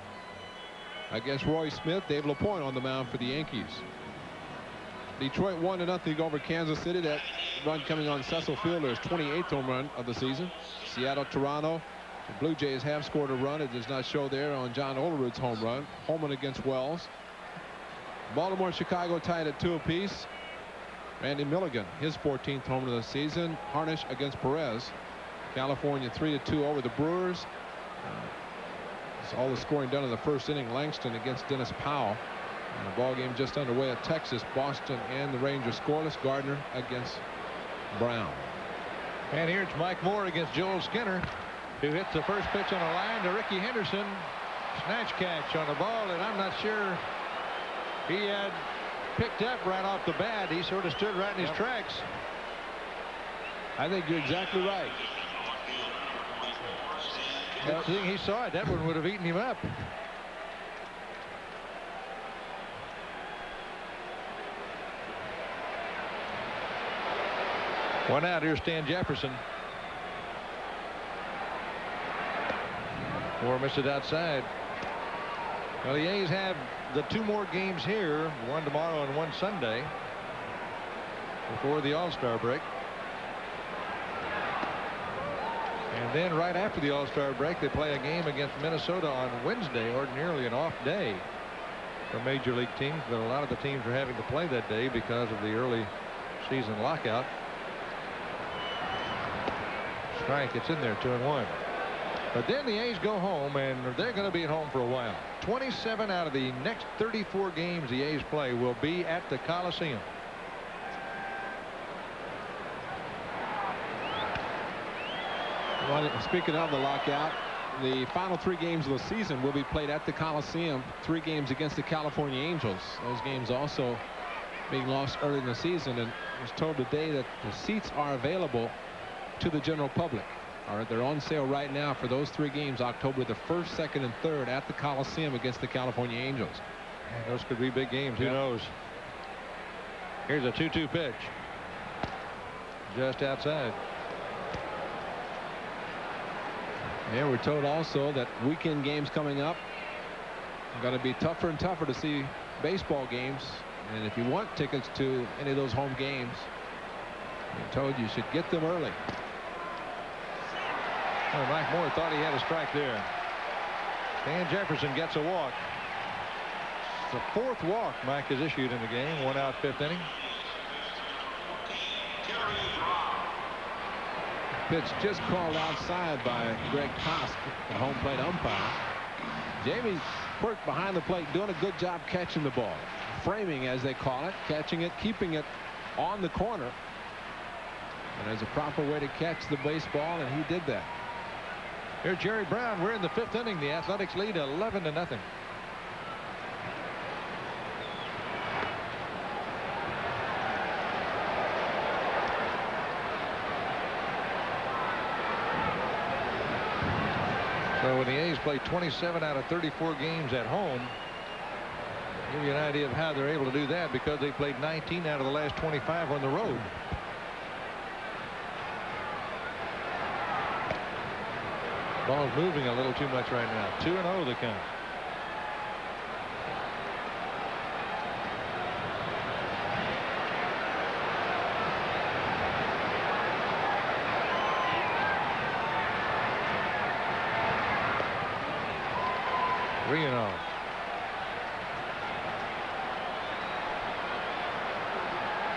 S2: against Roy Smith. Dave LaPointe on the mound for the Yankees. Detroit 1-0 over Kansas City. That run coming on Cecil Fielder's 28th home run of the season. Seattle, Toronto. The Blue Jays have scored a run. It does not show there on John Olerud's home run. Holman against Wells. Baltimore and Chicago tied at 2 apiece. Randy Milligan, his 14th home run of the season. Harnish against Perez. California 3-2 over the Brewers. It's all the scoring done in the first inning. Langston against Dennis Powell. And a ball game just underway at Texas. Boston and the Rangers scoreless. Gardner against Brown.
S1: And here's Mike Moore against Joel Skinner, who hits the first pitch on a line to Ricky Henderson. Snatch catch on the ball, and I'm not sure he had picked up right off the bat. He sort of stood right in his tracks.
S2: I think you're exactly right.
S1: Good thing he saw it. That one would have eaten him up. One out. Here's Stan Jefferson. Moore missed it outside. Well, the A's have the 2 more games here, one tomorrow and one Sunday, before the All-Star break. And then right after the All-Star break, they play a game against Minnesota on Wednesday, ordinarily an off day for major league teams, but a lot of the teams are having to play that day because of the early season lockout. Strike, it's in there, 2-1. But then the A's go home, and they're going to be at home for a while. 27 out of the next 34 games the A's play will be at the Coliseum.
S2: Well, speaking of the lockout, the final 3 games of the season will be played at the Coliseum. 3 games against the California Angels. Those games also being lost early in the season. And I was told today that the seats are available to the general public. They're on sale right now for those 3 games, October the 1st, 2nd, and 3rd at the Coliseum against the California Angels.
S1: Those could be big games. Who knows? Here's a 2-2 pitch. Just outside.
S2: Yeah, we're told also that weekend games coming up are going to be tougher and tougher to see baseball games. And if you want tickets to any of those home games, we're told you should get them early.
S1: Oh, Mike Moore thought he had a strike there. Stan Jefferson gets a walk. It's the 4th walk Mike has issued in the game. 1 out, 5th inning.
S2: Pitch just called outside by Greg Kosk, the home plate umpire. Jamie Quirk behind the plate doing a good job catching the ball. Framing, as they call it. Catching it, keeping it on the corner. And there's a proper way to catch the baseball, and he did that.
S1: Here's Jerry Brown. We're in the 5th inning. The Athletics lead 11-0. So when the A's play 27 out of 34 games at home, give you an idea of how they're able to do that, because they played 19 out of the last 25 on the road. Ball's moving a little too much right now. 2-0 the count. 3-0.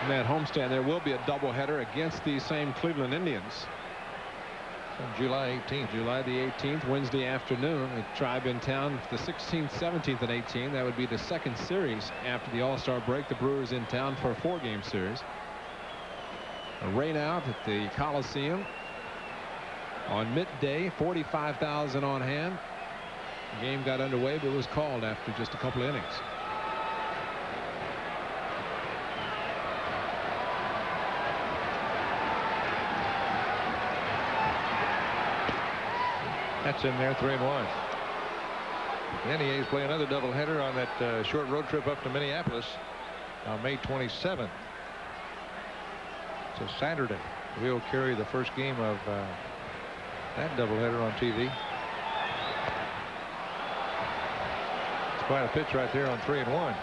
S2: In that homestand, there will be a doubleheader against these same Cleveland Indians.
S1: On July 18th.
S2: July the 18th, Wednesday afternoon. A Tribe in town the 16th, 17th, and 18th. That would be the second series after the All-Star break. The Brewers in town for a 4-game series. A rain out at the Coliseum on midday. 45,000 on hand. The game got underway, but was called after just a couple of innings.
S1: That's in there. 3-1. The A's play another doubleheader on that short road trip up to Minneapolis on May 27th. It's a Saturday. We'll carry the first game of that doubleheader on TV. It's quite a pitch right there on 3-1.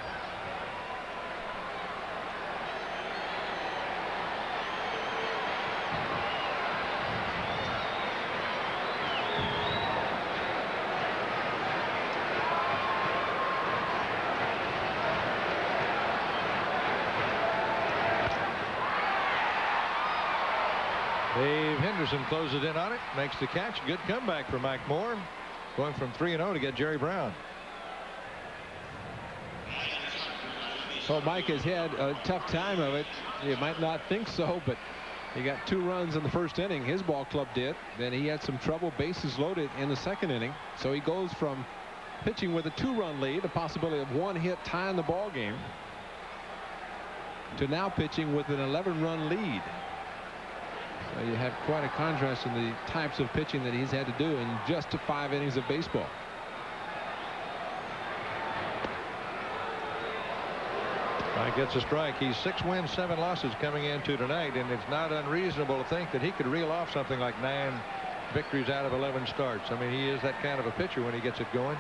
S1: Dave Henderson closes in on it, makes the catch. Good comeback for Mike Moore, going from 3-0 to get Jerry Brown.
S2: So Mike has had a tough time of it. You might not think so, but he got 2 runs in the first inning. His ball club did. Then he had some trouble, bases loaded in the second inning. So he goes from pitching with a 2-run lead, a possibility of 1 hit tying the ball game, to now pitching with an 11-run lead. So you have quite a contrast in the types of pitching that he's had to do in just 5 innings of baseball.
S1: Mike gets a strike. He's 6 wins, 7 losses coming into tonight, and it's not unreasonable to think that he could reel off something like 9 victories out of 11 starts. I mean, he is that kind of a pitcher when he gets it going.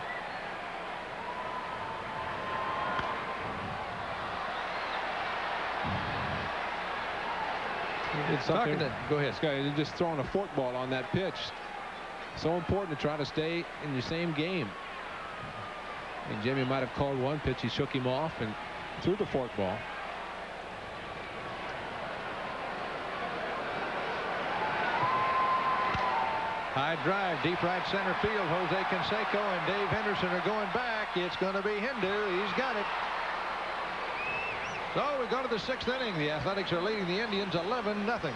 S2: He did something.
S1: Go ahead.
S2: He's just throwing a forkball on that pitch. So important to try to stay in your same game. And Jimmy might have called one pitch. He shook him off and threw the forkball.
S1: High drive, deep right center field. Jose Canseco and Dave Henderson are going back. It's going to be Hindu. He's got it. So we go to the 6th inning. The Athletics are leading the Indians 11-0.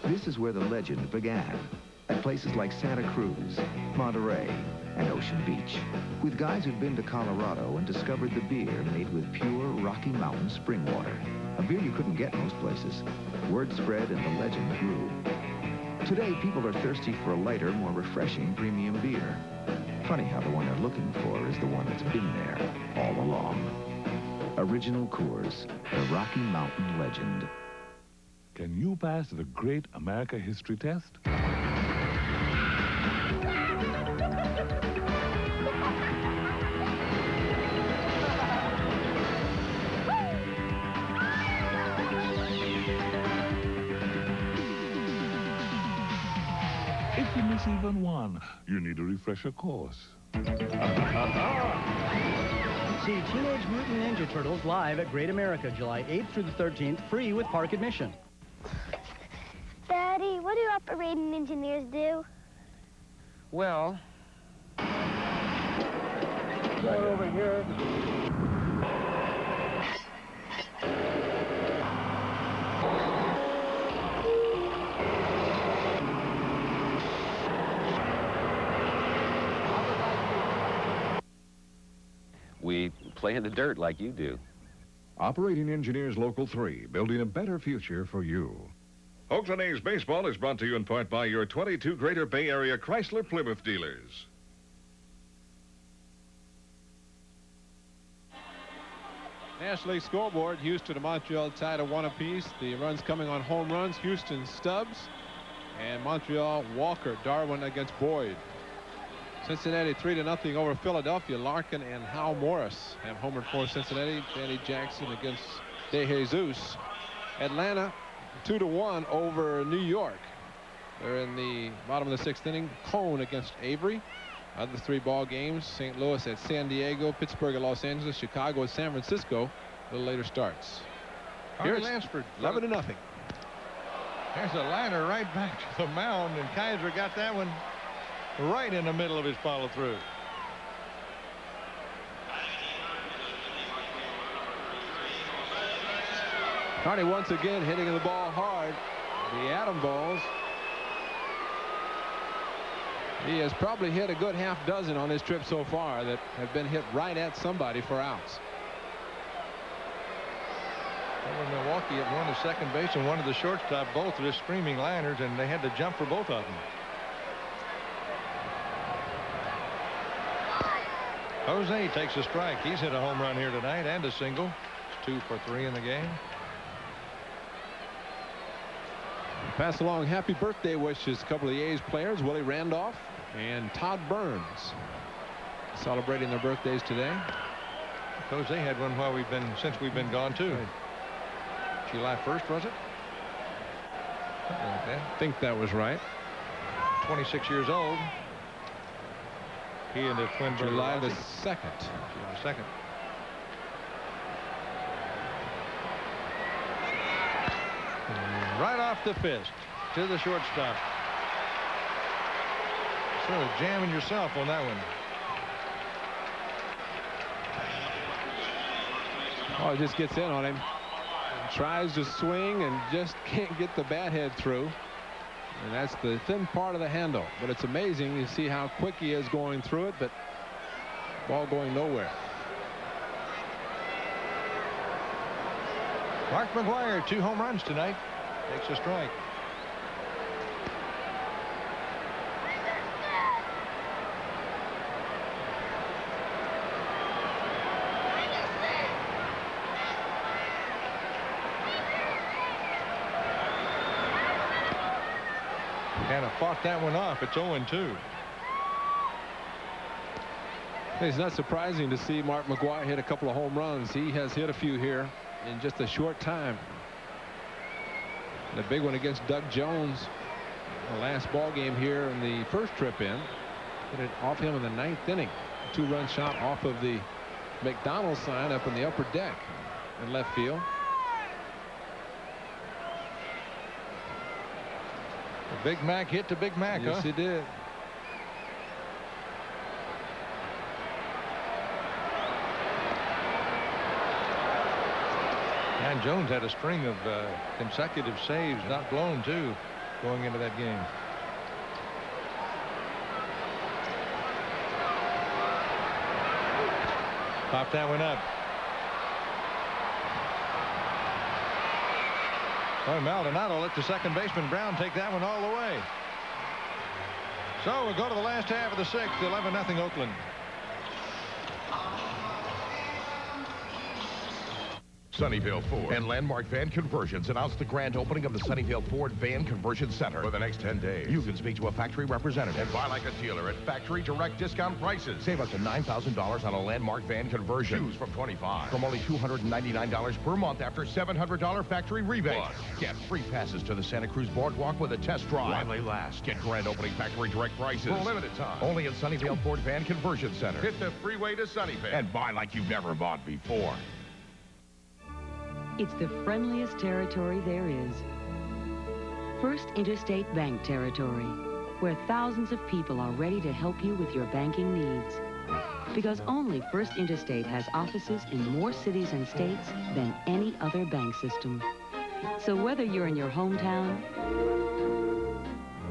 S6: This is where the legend began, at places like Santa Cruz, Monterey, and Ocean Beach, with guys who'd been to Colorado and discovered the beer made with pure Rocky Mountain spring water, a beer you couldn't get most places. Word spread and the legend grew. Today, people are thirsty for a lighter, more refreshing premium beer. Funny how the one they're looking for is the one that's been there all along. Original Coors, the Rocky Mountain legend.
S7: Can you pass the Great America History Test? If you miss even one, you need a refresher course.
S8: See Teenage Mutant Ninja Turtles live at Great America, July 8th through the 13th, free with park admission.
S9: Daddy, what do operating engineers do?
S8: Well, right over here.
S10: We play in the dirt like you do.
S11: Operating Engineers Local 3, building a better future for you.
S12: Oakland A's baseball is brought to you in part by your 22 Greater Bay Area Chrysler Plymouth dealers.
S2: National League scoreboard, Houston and Montreal tied at 1 apiece. The runs coming on home runs, Houston Stubbs and Montreal Walker. Darwin against Boyd. Cincinnati 3-0 over Philadelphia. Larkin and Hal Morris have homered for Cincinnati. Danny Jackson against De Jesus. Atlanta 2-1 over New York. They're in the bottom of the 6th inning. Cone against Avery. Other 3 ball games: St. Louis at San Diego, Pittsburgh at Los Angeles, Chicago at San Francisco. A little later starts.
S1: Here's Lansford.
S2: 11-0.
S1: There's a liner right back to the mound, and Kaiser got that one right in the middle of his follow-through.
S2: Carney once again hitting the ball hard. The Atom balls. He has probably hit a good half dozen on his trip so far that have been hit right at somebody for outs.
S1: Over Milwaukee at one at second base and one at the shortstop, both just screaming liners, and they had to jump for both of them. Jose takes a strike. He's hit a home run here tonight and a single. It's 2 for 3 in the game.
S2: Pass along happy birthday wishes a couple of the A's players, Willie Randolph and Todd Burns, celebrating their birthdays today.
S1: Jose had one while since we've been gone too. Right. July 1st, was it? Something like that.
S2: I think that was right.
S1: 26 years old. He and the twin brother.
S2: July the 2nd.
S1: July 2nd. Right off the fist to the shortstop. Sort of jamming yourself on that one.
S2: Oh, it just gets in on him. Tries to swing and just can't get the bat head through. And that's the thin part of the handle. But it's amazing. You see how quick he is going through it, but ball going nowhere.
S1: Mark McGwire, 2 home runs tonight. Takes a strike. Kind of fought that one off. It's 0-2.
S2: It's not surprising to see Mark McGwire hit a couple of home runs. He has hit a few here in just a short time. The big one against Doug Jones, the last ball game here in the first trip in. Hit it off him in the 9th inning. A 2-run shot off of the McDonald's sign up in the upper deck in left field.
S1: The Big Mac hit to Big Mac.
S2: Yes,
S1: huh?
S2: he did.
S1: And Jones had a string of consecutive saves, not blown too, going into that game. Pop that one up. Well, Maldonado let the second baseman Brown take that one all the way. So we go to the last half of the 6th, 11-0 Oakland.
S13: Sunnyvale Ford and Landmark Van Conversions announced the grand opening of the Sunnyvale Ford Van Conversion Center. For the next 10 days, you can speak to a factory representative and buy like a dealer at factory direct discount prices. Save up to $9,000 on a Landmark Van conversion. Choose from 25 from only $299 per month after $700 factory rebate. Plus, get free passes to the Santa Cruz Boardwalk with a test drive. While they last, get grand opening factory direct prices for a limited time. Only at Sunnyvale Ford Van Conversion Center. Hit the freeway to Sunnyvale and buy like you've never bought before.
S14: It's the friendliest territory there is. First Interstate Bank territory, where thousands of people are ready to help you with your banking needs. Because only First Interstate has offices in more cities and states than any other bank system. So whether you're in your hometown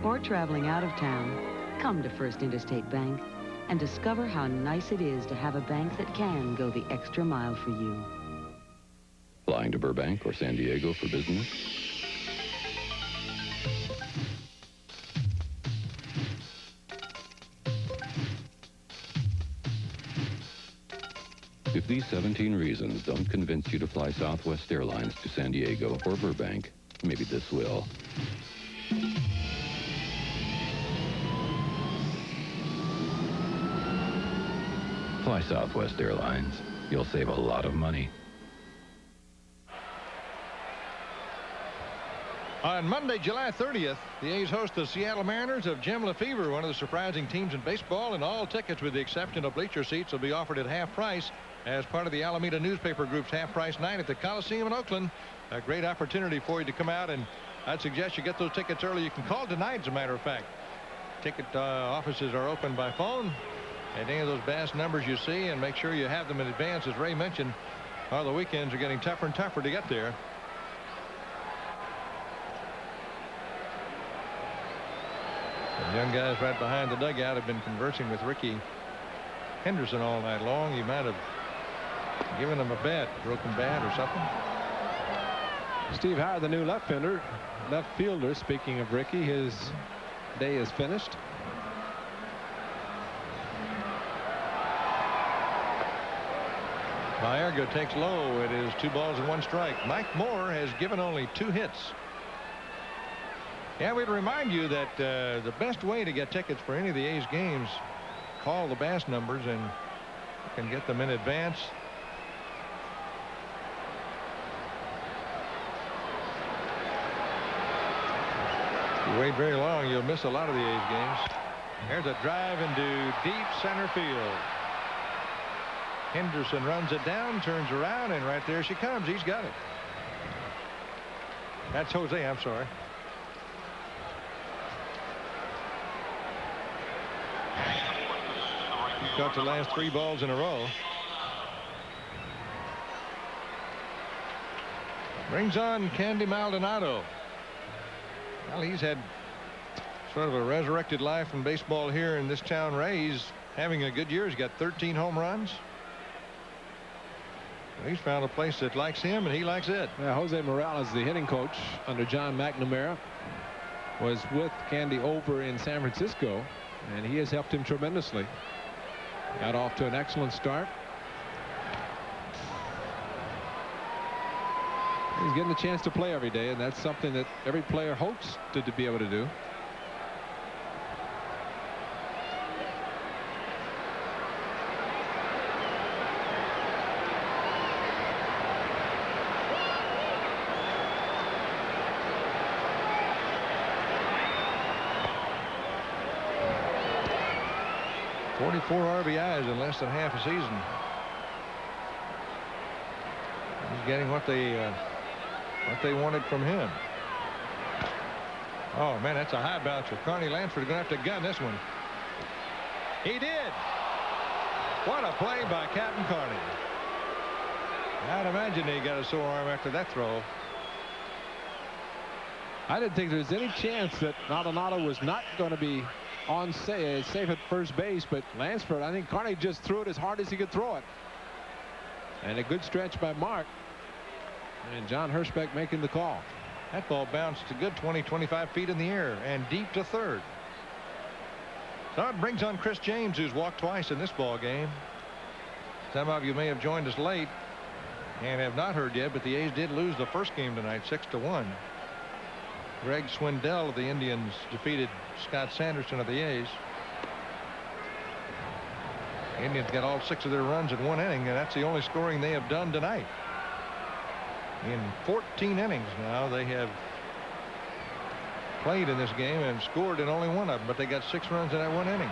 S14: or traveling out of town, come to First Interstate Bank and discover how nice it is to have a bank that can go the extra mile for you.
S15: Flying to Burbank or San Diego for business? If these 17 reasons don't convince you to fly Southwest Airlines to San Diego or Burbank, maybe this will. Fly Southwest Airlines. You'll save a lot of money.
S1: On Monday, July 30th, the A's host the Seattle Mariners of Jim Lefevre, one of the surprising teams in baseball, and all tickets with the exception of bleacher seats will be offered at half price as part of the Alameda newspaper group's half price night at the Coliseum in Oakland. A great opportunity for you to come out, and I'd suggest you get those tickets early. You can call tonight, as a matter of fact. Ticket offices are open by phone at any of those Bass numbers you see, and make sure you have them in advance. As Ray mentioned, all the weekends are getting tougher and tougher to get there. The young guys right behind the dugout have been conversing with Ricky Henderson all night long. He might have given him a broken bat or something.
S2: Steve Howard, the new left fielder. Speaking of Ricky, his day is finished.
S1: Maierga takes low. It is 2 balls and 1 strike. Mike Moore has given only 2 hits. Yeah, we'd remind you that the best way to get tickets for any of the A's games, call the Bass numbers and you can get them in advance. If you wait very long, you'll miss a lot of the A's games. There's a drive into deep center field. Henderson runs it down, turns around, and right there she comes. He's got it. That's Jose, I'm sorry. He caught the last 3 balls in a row. Brings on Candy Maldonado. Well, he's had sort of a resurrected life in baseball here in this town, Ray. He's having a good year. He's got 13 home runs. He's found a place that likes him, and he likes it.
S2: Yeah, Jose Morales, the hitting coach under John McNamara, was with Candy over in San Francisco, and he has helped him tremendously. Got off to an excellent start. He's getting a chance to play every day, and that's something that every player hopes to be able to do.
S1: Four RBIs in less than half a season. He's getting what they wanted from him. Oh man, that's a high bouncer. Carney Lansford going to have to gun this one. He did. What a play by Captain Carney. I'd imagine he got a sore arm after that throw.
S2: I didn't think there was any chance that Maldonado was not going to be on safe at first base, but Lansford, I think Carney just threw it as hard as he could throw it. And a good stretch by Mark. And John Hirschbeck making the call.
S1: That ball bounced a good 20-25 feet in the air and deep to third. So it brings on Chris James, who's walked twice in this ball game. Some of you may have joined us late and have not heard yet, but the A's did lose the first game tonight, 6-1. Greg Swindell of the Indians defeated Scott Sanderson of the A's. The Indians got all 6 of their runs in 1 inning, and that's the only scoring they have done tonight. In 14 innings now, they have played in this game and scored in only 1 of them, but they got 6 runs in that 1 inning.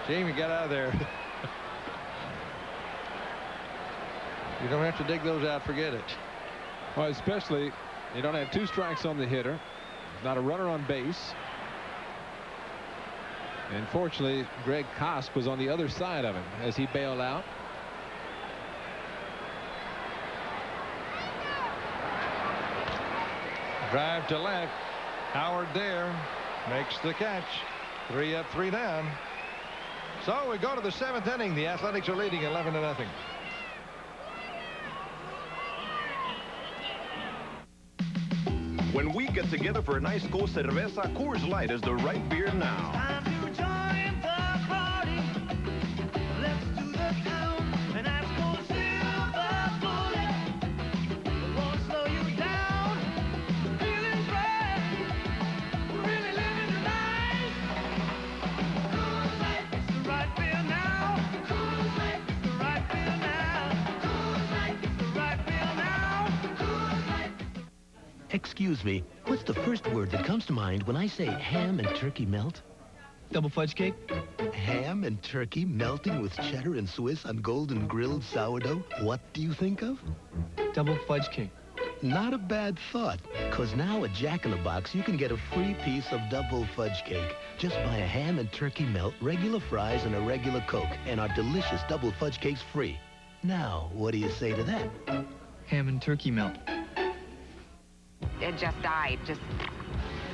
S1: Jamie got out of there. You don't have to dig those out. Forget it.
S2: Well, especially you don't have 2 strikes on the hitter. Not a runner on base. And fortunately, Greg Kosk was on the other side of him as he bailed out.
S1: Drive to left. Howard there makes the catch. 3 up, 3 down. So we go to the 7th inning. The Athletics are leading 11-0.
S16: When we get together for an ice cold cerveza, Coors Light is the right beer now.
S17: Excuse me, what's the first word that comes to mind when I say ham and turkey melt? Double fudge cake? Ham and turkey melting with cheddar and Swiss on golden grilled sourdough? What do you think of? Double fudge cake. Not a bad thought, because now at Jack in the Box, you can get a free piece of double fudge cake. Just buy a ham and turkey melt, regular fries, and a regular Coke, and our delicious double fudge cake's free. Now, what do you say to that? Ham and turkey melt.
S18: It just died, just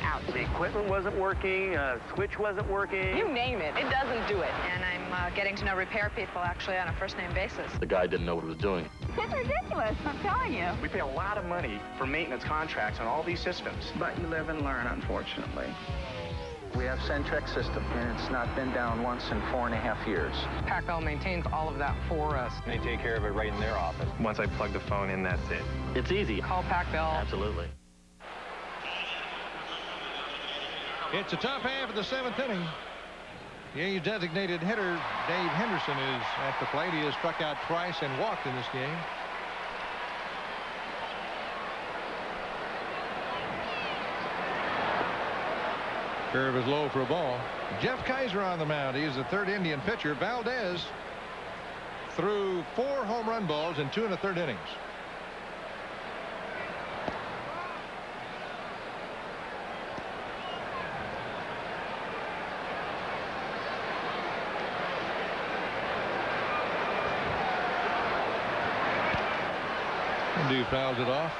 S18: out.
S19: The equipment wasn't working, switch wasn't working.
S18: You name it, it doesn't do it. And I'm getting to know repair people actually on a first-name basis.
S20: The guy didn't know what he was doing.
S18: It's ridiculous, I'm telling you.
S19: We pay a lot of money for maintenance contracts on all these systems.
S21: But you live and learn, unfortunately. We have Centrex system, and it's not been down once in 4.5 years.
S18: Packbell maintains all of that for us.
S19: They take care of it right in their office. Once I plug the phone in, that's it.
S20: It's easy.
S18: Call Packbell.
S20: Absolutely.
S1: It's a tough half of the 7th inning. The A's designated hitter, Dave Henderson, is at the plate. He has struck out twice and walked in this game. Curve is low for a ball. Jeff Kaiser on the mound. He is the 3rd Indian pitcher. Valdez threw 4 home run balls in 2 1/3 innings. Dude fouls it off.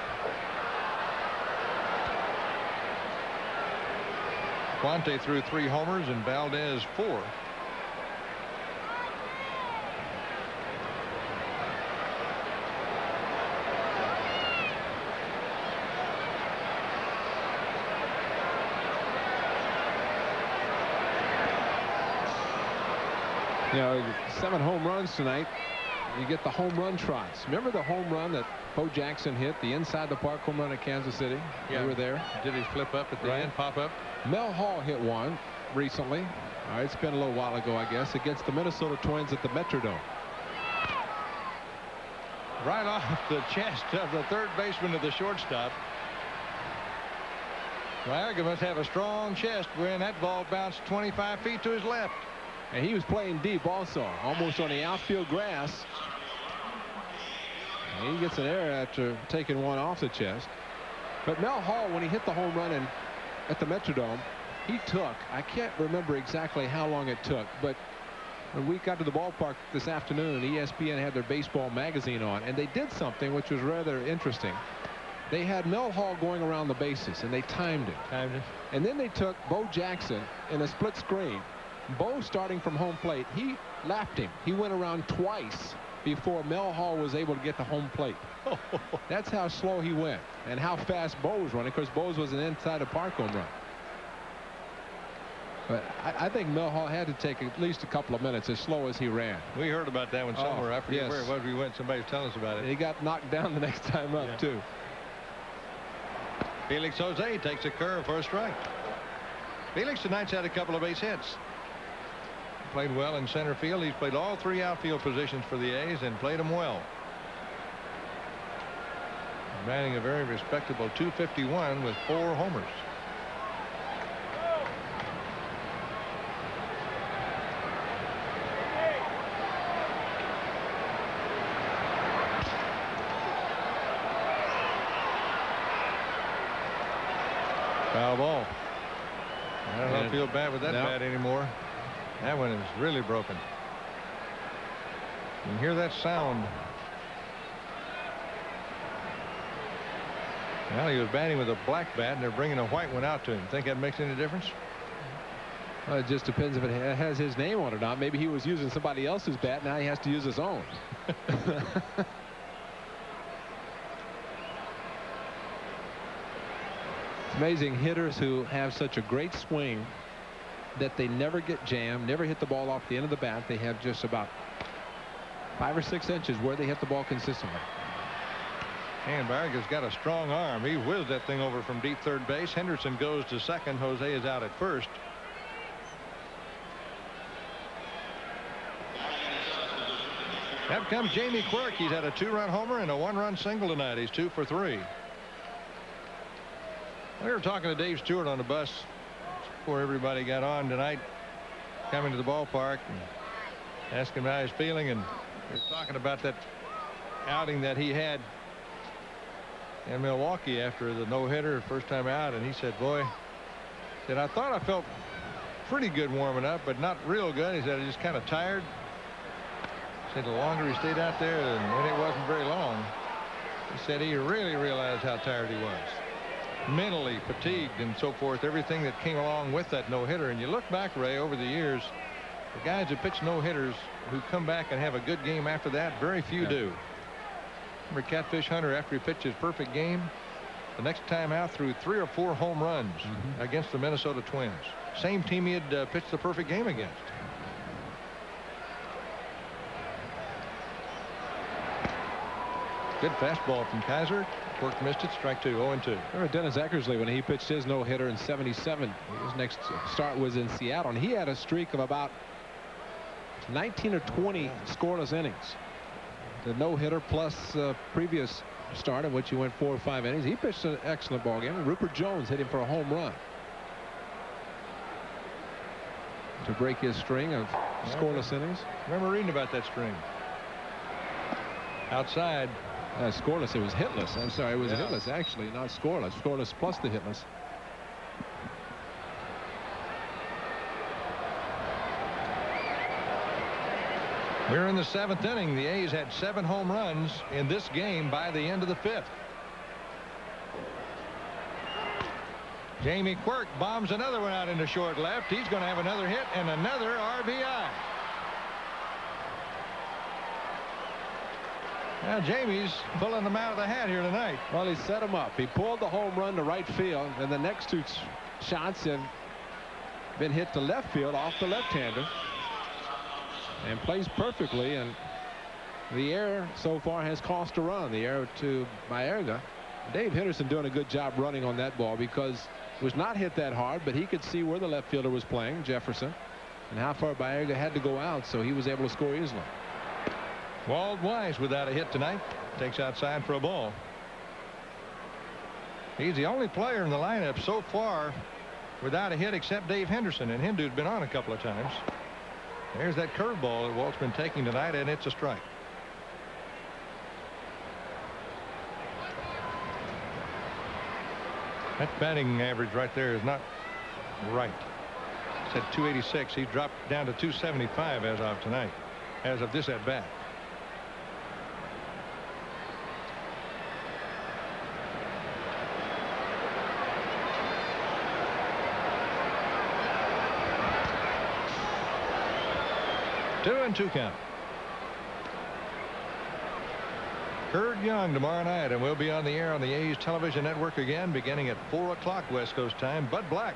S1: Quante threw 3 homers and Valdez 4.
S2: You know, 7 home runs tonight. You get the home run trots. Remember the home run that Bo Jackson hit, the inside the park home run at Kansas City?
S1: Yeah.
S2: You were there.
S1: Did he flip up at the end, pop up?
S2: Mel Hall hit one recently. All right, it's been a little while ago, I guess, against the Minnesota Twins at the Metrodome.
S1: Right off the chest of the 3rd baseman of the shortstop. Viaga must have a strong chest when that ball bounced 25 feet to his left.
S2: And he was playing deep also, almost on the outfield grass. And he gets an error after taking one off the chest. But Mel Hall, when he hit the home run at the Metrodome, he took, I can't remember exactly how long it took, but when we got to the ballpark this afternoon, ESPN had their baseball magazine on, and they did something which was rather interesting. They had Mel Hall going around the bases, and they timed it. And then they took Bo Jackson in a split screen. Bo, starting from home plate, he lapped him. He went around twice before Mel Hall was able to get to home plate. That's how slow he went and how fast Bo was running, because Bo's was an inside the park home run. But I think Mel Hall had to take at least a couple of minutes, as slow as he ran.
S1: We heard about that one somewhere. I forget where it was we went. Somebody was telling us about it.
S2: And he got knocked down the next time up, too.
S1: Felix Jose takes a curve for a strike. Felix tonight's had a couple of base hits. Played well in center field. He's played all 3 outfield positions for the A's and played them well. Batting a very respectable .251 with 4 homers. Foul ball. I don't know if he'll bat with that bat anymore. That one is really broken. You can hear that sound. Well, he was batting with a black bat, and they're bringing a white one out to him. Think that makes any difference?
S2: Well, it just depends if it has his name on it or not. Maybe he was using somebody else's bat. Now he has to use his own. It's amazing, hitters who have such a great swing that they never get jammed, never hit the ball off the end of the bat. They have just about 5 or 6 inches where they hit the ball consistently.
S1: And Barriga's got a strong arm. He whizzed that thing over from deep 3rd base. Henderson goes to 2nd. Jose is out at 1st. Up comes Jamie Quirk. He's had a 2-run homer and a 1-run single tonight. He's 2 for 3. We were talking to Dave Stewart on the bus before everybody got on tonight, coming to the ballpark, and asking him how he's feeling, and we were talking about that outing that he had in Milwaukee after the no-hitter first time out, and he said, boy, said, I thought I felt pretty good warming up, but not real good. He said, I just kind of tired. He said the longer he stayed out there, and it wasn't very long, he said he really realized how tired he was. Mentally fatigued and so forth, everything that came along with that no-hitter. And you look back, Ray, over the years, the guys who pitch no-hitters who come back and have a good game after that, very few do. Remember Catfish Hunter, after he pitched his perfect game, the next time out threw 3 or 4 home runs against the Minnesota Twins. Same team he had pitched the perfect game against. Good fastball from Kaiser. Quirk missed it. Strike 2. 0-2.
S2: Remember Dennis Eckersley when he pitched his no-hitter in '77. His next start was in Seattle, and he had a streak of about 19 or 20 scoreless innings. The no-hitter plus previous start in which he went 4 or 5 innings. He pitched an excellent ball game. Rupert Jones hit him for a home run to break his string of scoreless innings.
S1: Remember reading about that string. Outside.
S2: Scoreless. It was hitless. I'm sorry. It was hitless, actually, not scoreless. Scoreless plus the hitless.
S1: We're in the 7th inning. The A's had 7 home runs in this game by the end of the 5th. Jamie Quirk bombs another one out into short left. He's going to have another hit and another RBI. Now Jamie's pulling them out of the hat here tonight.
S2: Well, he set him up. He pulled the home run to right field, and the next 2 shots have been hit to left field off the left-hander, and plays perfectly. And the error so far has cost a run. The error to Baerga. Dave Henderson doing a good job running on that ball because it was not hit that hard, but he could see where the left fielder was playing, Jefferson, and how far Baerga had to go out, so he was able to score easily.
S1: Wald Weiss without a hit tonight. Takes outside for a ball. He's the only player in the lineup so far without a hit except Dave Henderson, and Hindu's been on a couple of times. There's that curveball that Walt's been taking tonight, and it's a strike. That batting average right there is not right. It's at 286. He dropped down to 275 as of tonight, as of this at bat. Two and 2 count. Kurt Young tomorrow night, and we'll be on the air on the A's television network again beginning at 4 o'clock West Coast time. Bud Black,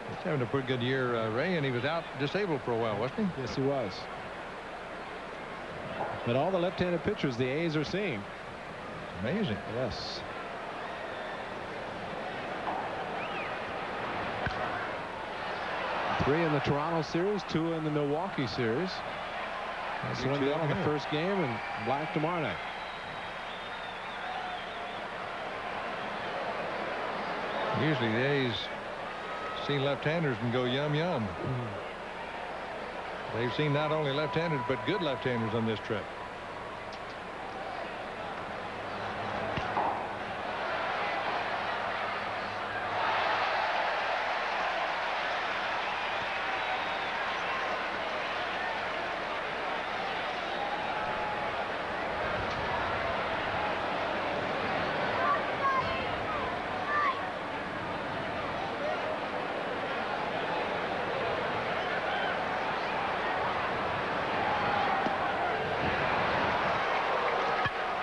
S1: he's having a pretty good year, Ray, and he was out disabled for a while, wasn't he?
S2: Yes, he was. But all the left-handed pitchers the A's are seeing.
S1: Amazing.
S2: Yes. Three in the Toronto series, 2 in the Milwaukee series. That's one down in the first game, and Black tomorrow night.
S1: Usually the A's see left-handers and go yum yum. They've seen not only left-handers but good left-handers on this trip.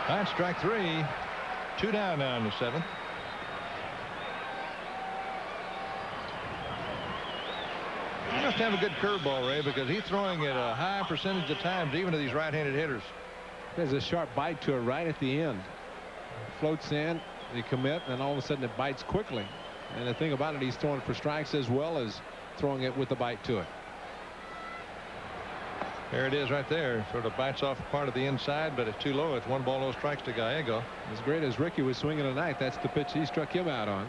S1: That's strike 3. 2 down now in the 7th. He must have a good curveball, Ray, because he's throwing it a high percentage of times, even to these right-handed hitters.
S2: There's a sharp bite to it right at the end. Floats in, they commit, and all of a sudden it bites quickly. And the thing about it, he's throwing for strikes as well as throwing it with a bite to it.
S1: There it is right there. Sort of bites off part of the inside, but it's too low. It's 1 ball, no strikes to Gallego.
S2: As great as Ricky was swinging tonight, that's the pitch he struck him out on.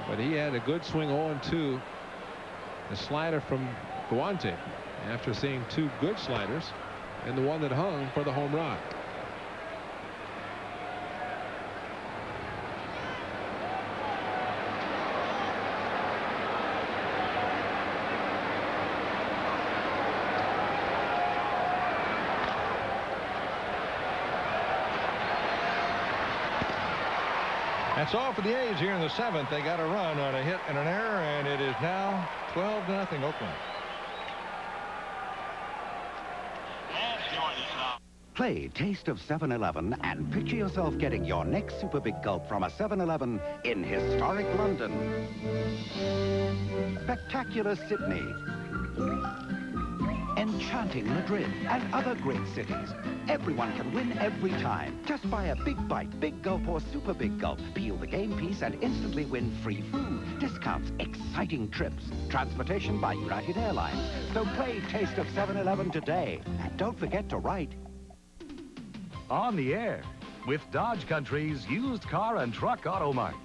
S2: But he had a good swing 0-2. The slider from Guante after seeing 2 good sliders and the one that hung for the home run.
S1: That's all for the A's here in the 7th. They got a run on a hit and an error, and it is now 12-0 Oakland.
S20: Play Taste of 7-Eleven and picture yourself getting your next super big gulp from a 7-Eleven in historic London, spectacular Sydney, enchanting Madrid, and other great cities. Everyone can win every time. Just buy a big bite, big gulp, or super big gulp. Peel the game piece and instantly win free food, discounts, exciting trips, transportation by United Airlines. So play Taste of 7-Eleven today. And don't forget to write.
S22: On the air with Dodge Country's used car and truck auto mart.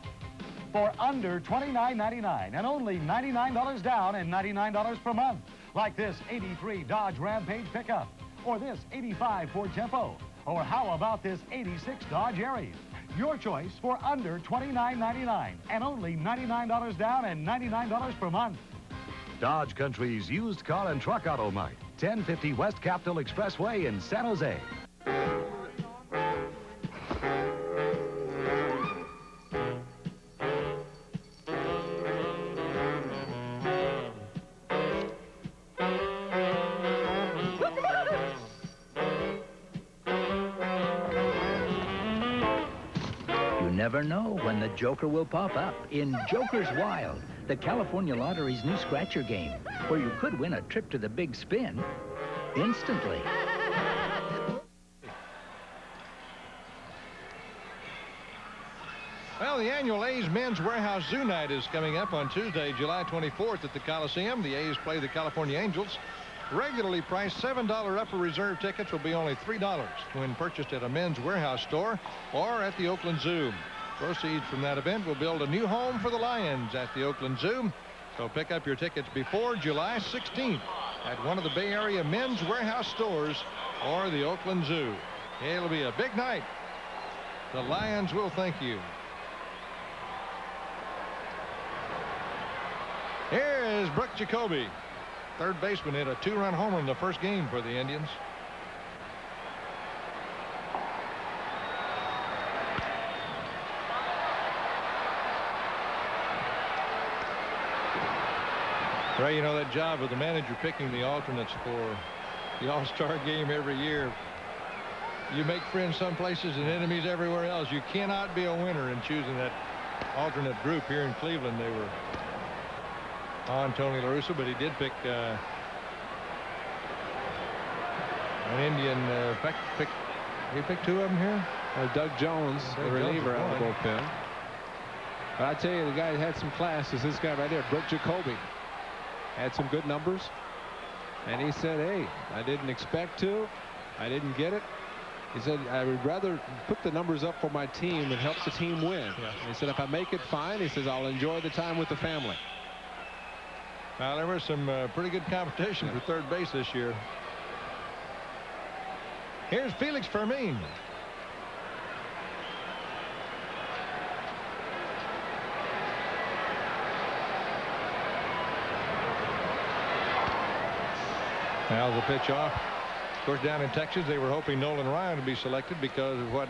S23: For under $29.99 and only $99 down and $99 per month. Like this 83 Dodge Rampage pickup, or this 85 Ford Tempo, or how about this 86 Dodge Aries? Your choice for under $29.99 and only $99 down and $99 per month.
S22: Dodge Country's used car and truck auto mart, 1050 West Capitol Expressway in San Jose.
S24: Never know when the Joker will pop up in Joker's Wild, the California Lottery's new scratcher game, where you could win a trip to the big spin instantly.
S1: Well, the annual A's Men's Warehouse Zoo Night is coming up on Tuesday, July 24th at the Coliseum. The A's play the California Angels. Regularly priced $7 upper reserve tickets will be only $3 when purchased at a Men's Warehouse store or at the Oakland Zoo. Proceeds from that event will build a new home for the Lions at the Oakland Zoo. So pick up your tickets before July 16th at one of the Bay Area Men's Warehouse stores or the Oakland Zoo. It'll be a big night. The Lions will thank you. Here is Brooke Jacoby. Third baseman hit a 2-run homer in the first game for the Indians. Ray, you know that job of the manager picking the alternates for the All-Star game every year. You make friends some places and enemies everywhere else. You cannot be a winner in choosing that alternate group here in Cleveland. They were on Tony La Russa, but he did pick an Indian. He picked 2 of them here.
S2: Doug Jones, the reliever out of the bullpen. But I tell you, the guy that had some class is this guy right there, Brooke Jacoby. Had some good numbers, and he said, hey, I didn't expect to. I didn't get it. He said, I would rather put the numbers up for my team and help the team win. Yeah. He said, if I make it, fine. He says, I'll enjoy the time with the family.
S1: Well, there was some pretty good competition for third base this year. Here's Felix Fermin. Now the pitch off. Of course, down in Texas, they were hoping Nolan Ryan would be selected because of what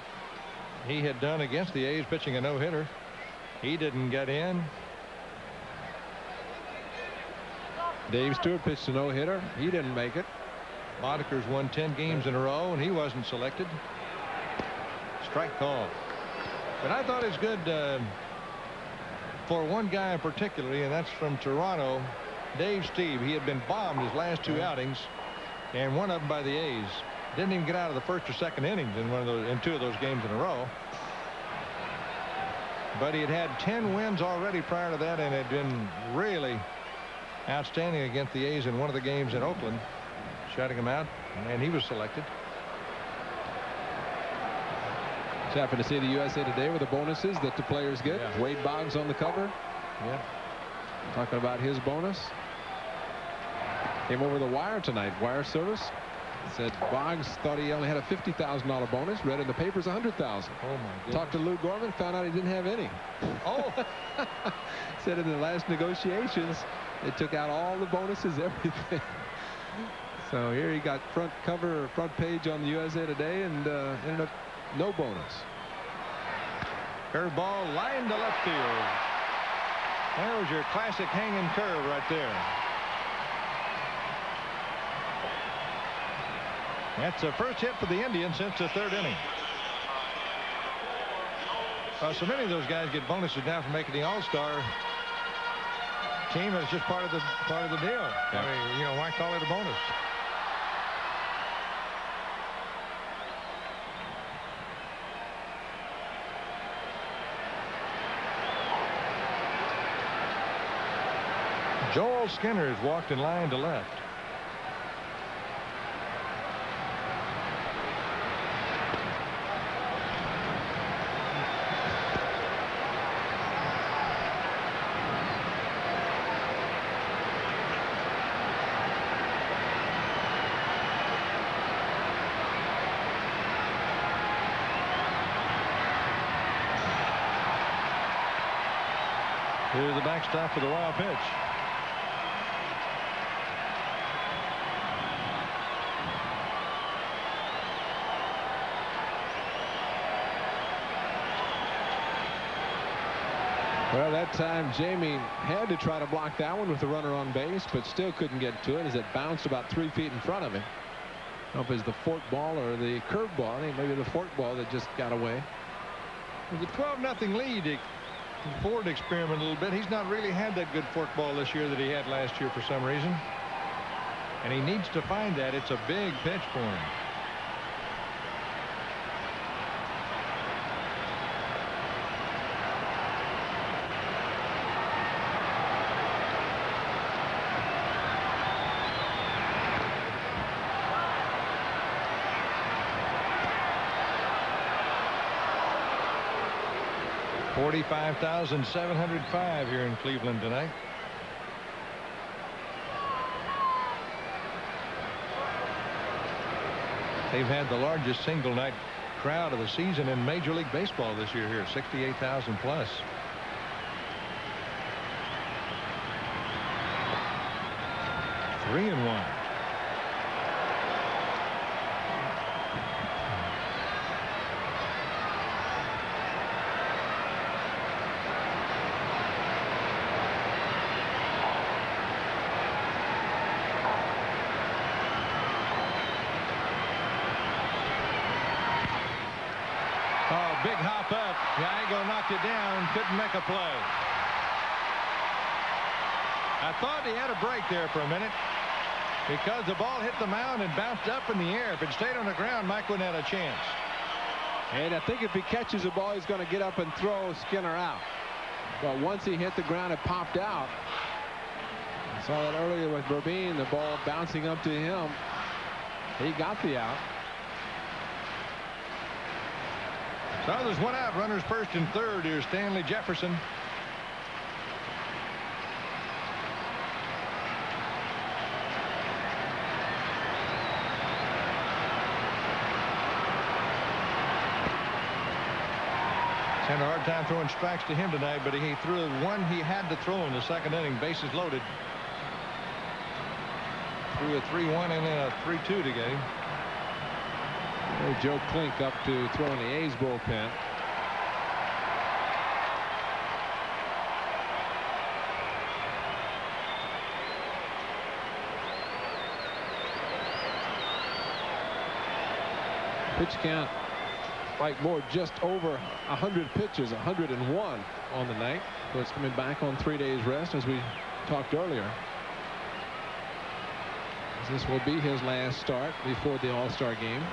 S1: he had done against the A's, pitching a no-hitter. He didn't get in.
S2: Dave Stewart pitched a no-hitter. He didn't make it.
S1: Bodeker's won 10 games in a row, and he wasn't selected. Strike call. But I thought it's good for one guy particularly, and that's from Toronto, Dave Steve. He had been bombed his last 2 outings, and one of them by the A's. Didn't even get out of the first or second innings in 2 of those games in a row. But he had had 10 wins already prior to that, and had been really outstanding against the A's in one of the games in Oakland. shutting him out, and he was selected.
S2: Just happened to see the USA Today with the bonuses that the players get.
S1: Yeah.
S2: Wade Boggs on the cover.
S1: Yeah.
S2: Talking about his bonus. Came over the wire tonight. Wire service. Said Boggs thought he only had a $50,000 bonus. Read in the papers $100,000.
S1: Oh my goodness.
S2: Talked to Lou Gorman. Found out he didn't have any.
S1: Oh.
S2: Said in the last negotiations they took out all the bonuses, everything. So here he got front cover or front page on the USA Today and ended up no bonus.
S1: Curveball line to left field. There was your classic hanging curve right there. That's the first hit for the Indians since the third inning. So many of those guys get bonuses now for making the All-Star team. It's just part of the deal.
S2: Yeah.
S1: I mean, why call it a bonus? Joel Skinner has walked in line to left. Here's the backstop for the wild pitch.
S2: Well, that time Jamie had to try to block that one with the runner on base, but still couldn't get to it as it bounced about 3 feet in front of him. I don't know if it's the fork ball or the curve ball. I think maybe the fork ball that just got away.
S1: With a 12-0 lead, Ford experiment a little bit. He's not really had that good fork ball this year that he had last year for some reason. And he needs to find that. It's a big pitch for him. $45,705 here in Cleveland tonight. They've had the largest single night crowd of the season in Major League Baseball this year here, 68,000 plus. Three and one. Big hop up. Gallego knocked it down. Couldn't make a play. I thought he had a break there for a minute because the ball hit the mound and bounced up in the air. If it stayed on the ground, Mike wouldn't have a chance.
S2: And I think if he catches the ball, he's going to get up and throw Skinner out. But once he hit the ground, it popped out. I saw that earlier with Burbine, the ball bouncing up to him. He got the out.
S1: So there's one out. Runners first and third. Here's Stanley Jefferson. He's had a hard time throwing strikes to him tonight, but he threw one he had to throw in the second inning. Bases loaded. Threw a 3-1 and then a 3-2 to get him.
S2: Joe Klink up to throw in the A's bullpen. Pitch count, Mike Moore, just over 100 pitches, 101 on the night. So it's coming back on 3 days rest, as we talked earlier. This will be his last start before the All-Star game.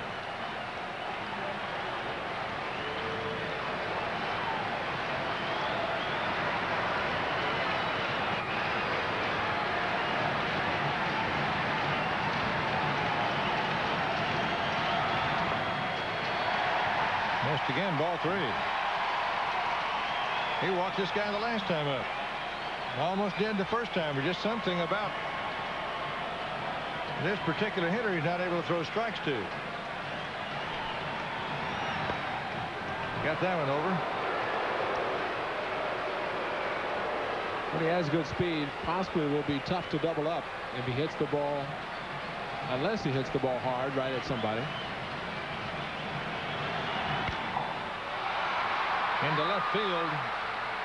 S1: Missed again, ball 3. He walked this guy the last time up. Almost did the first time, but just something about this particular hitter he's not able to throw strikes to. Got that one over.
S2: But he has good speed. Possibly will be tough to double up if he hits the ball, unless he hits the ball hard right at somebody.
S1: Into left field.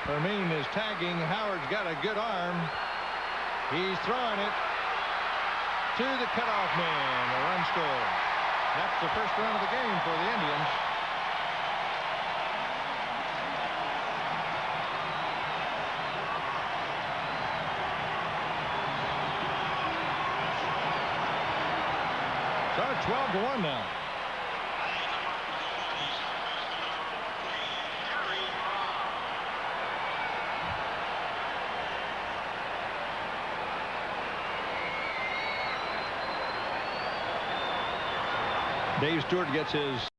S1: Fermin is tagging. Howard's got a good arm. He's throwing it to the cutoff man. A run scored. That's the first run of the game for the Indians. So it's 12-1 now. Dave Stewart gets his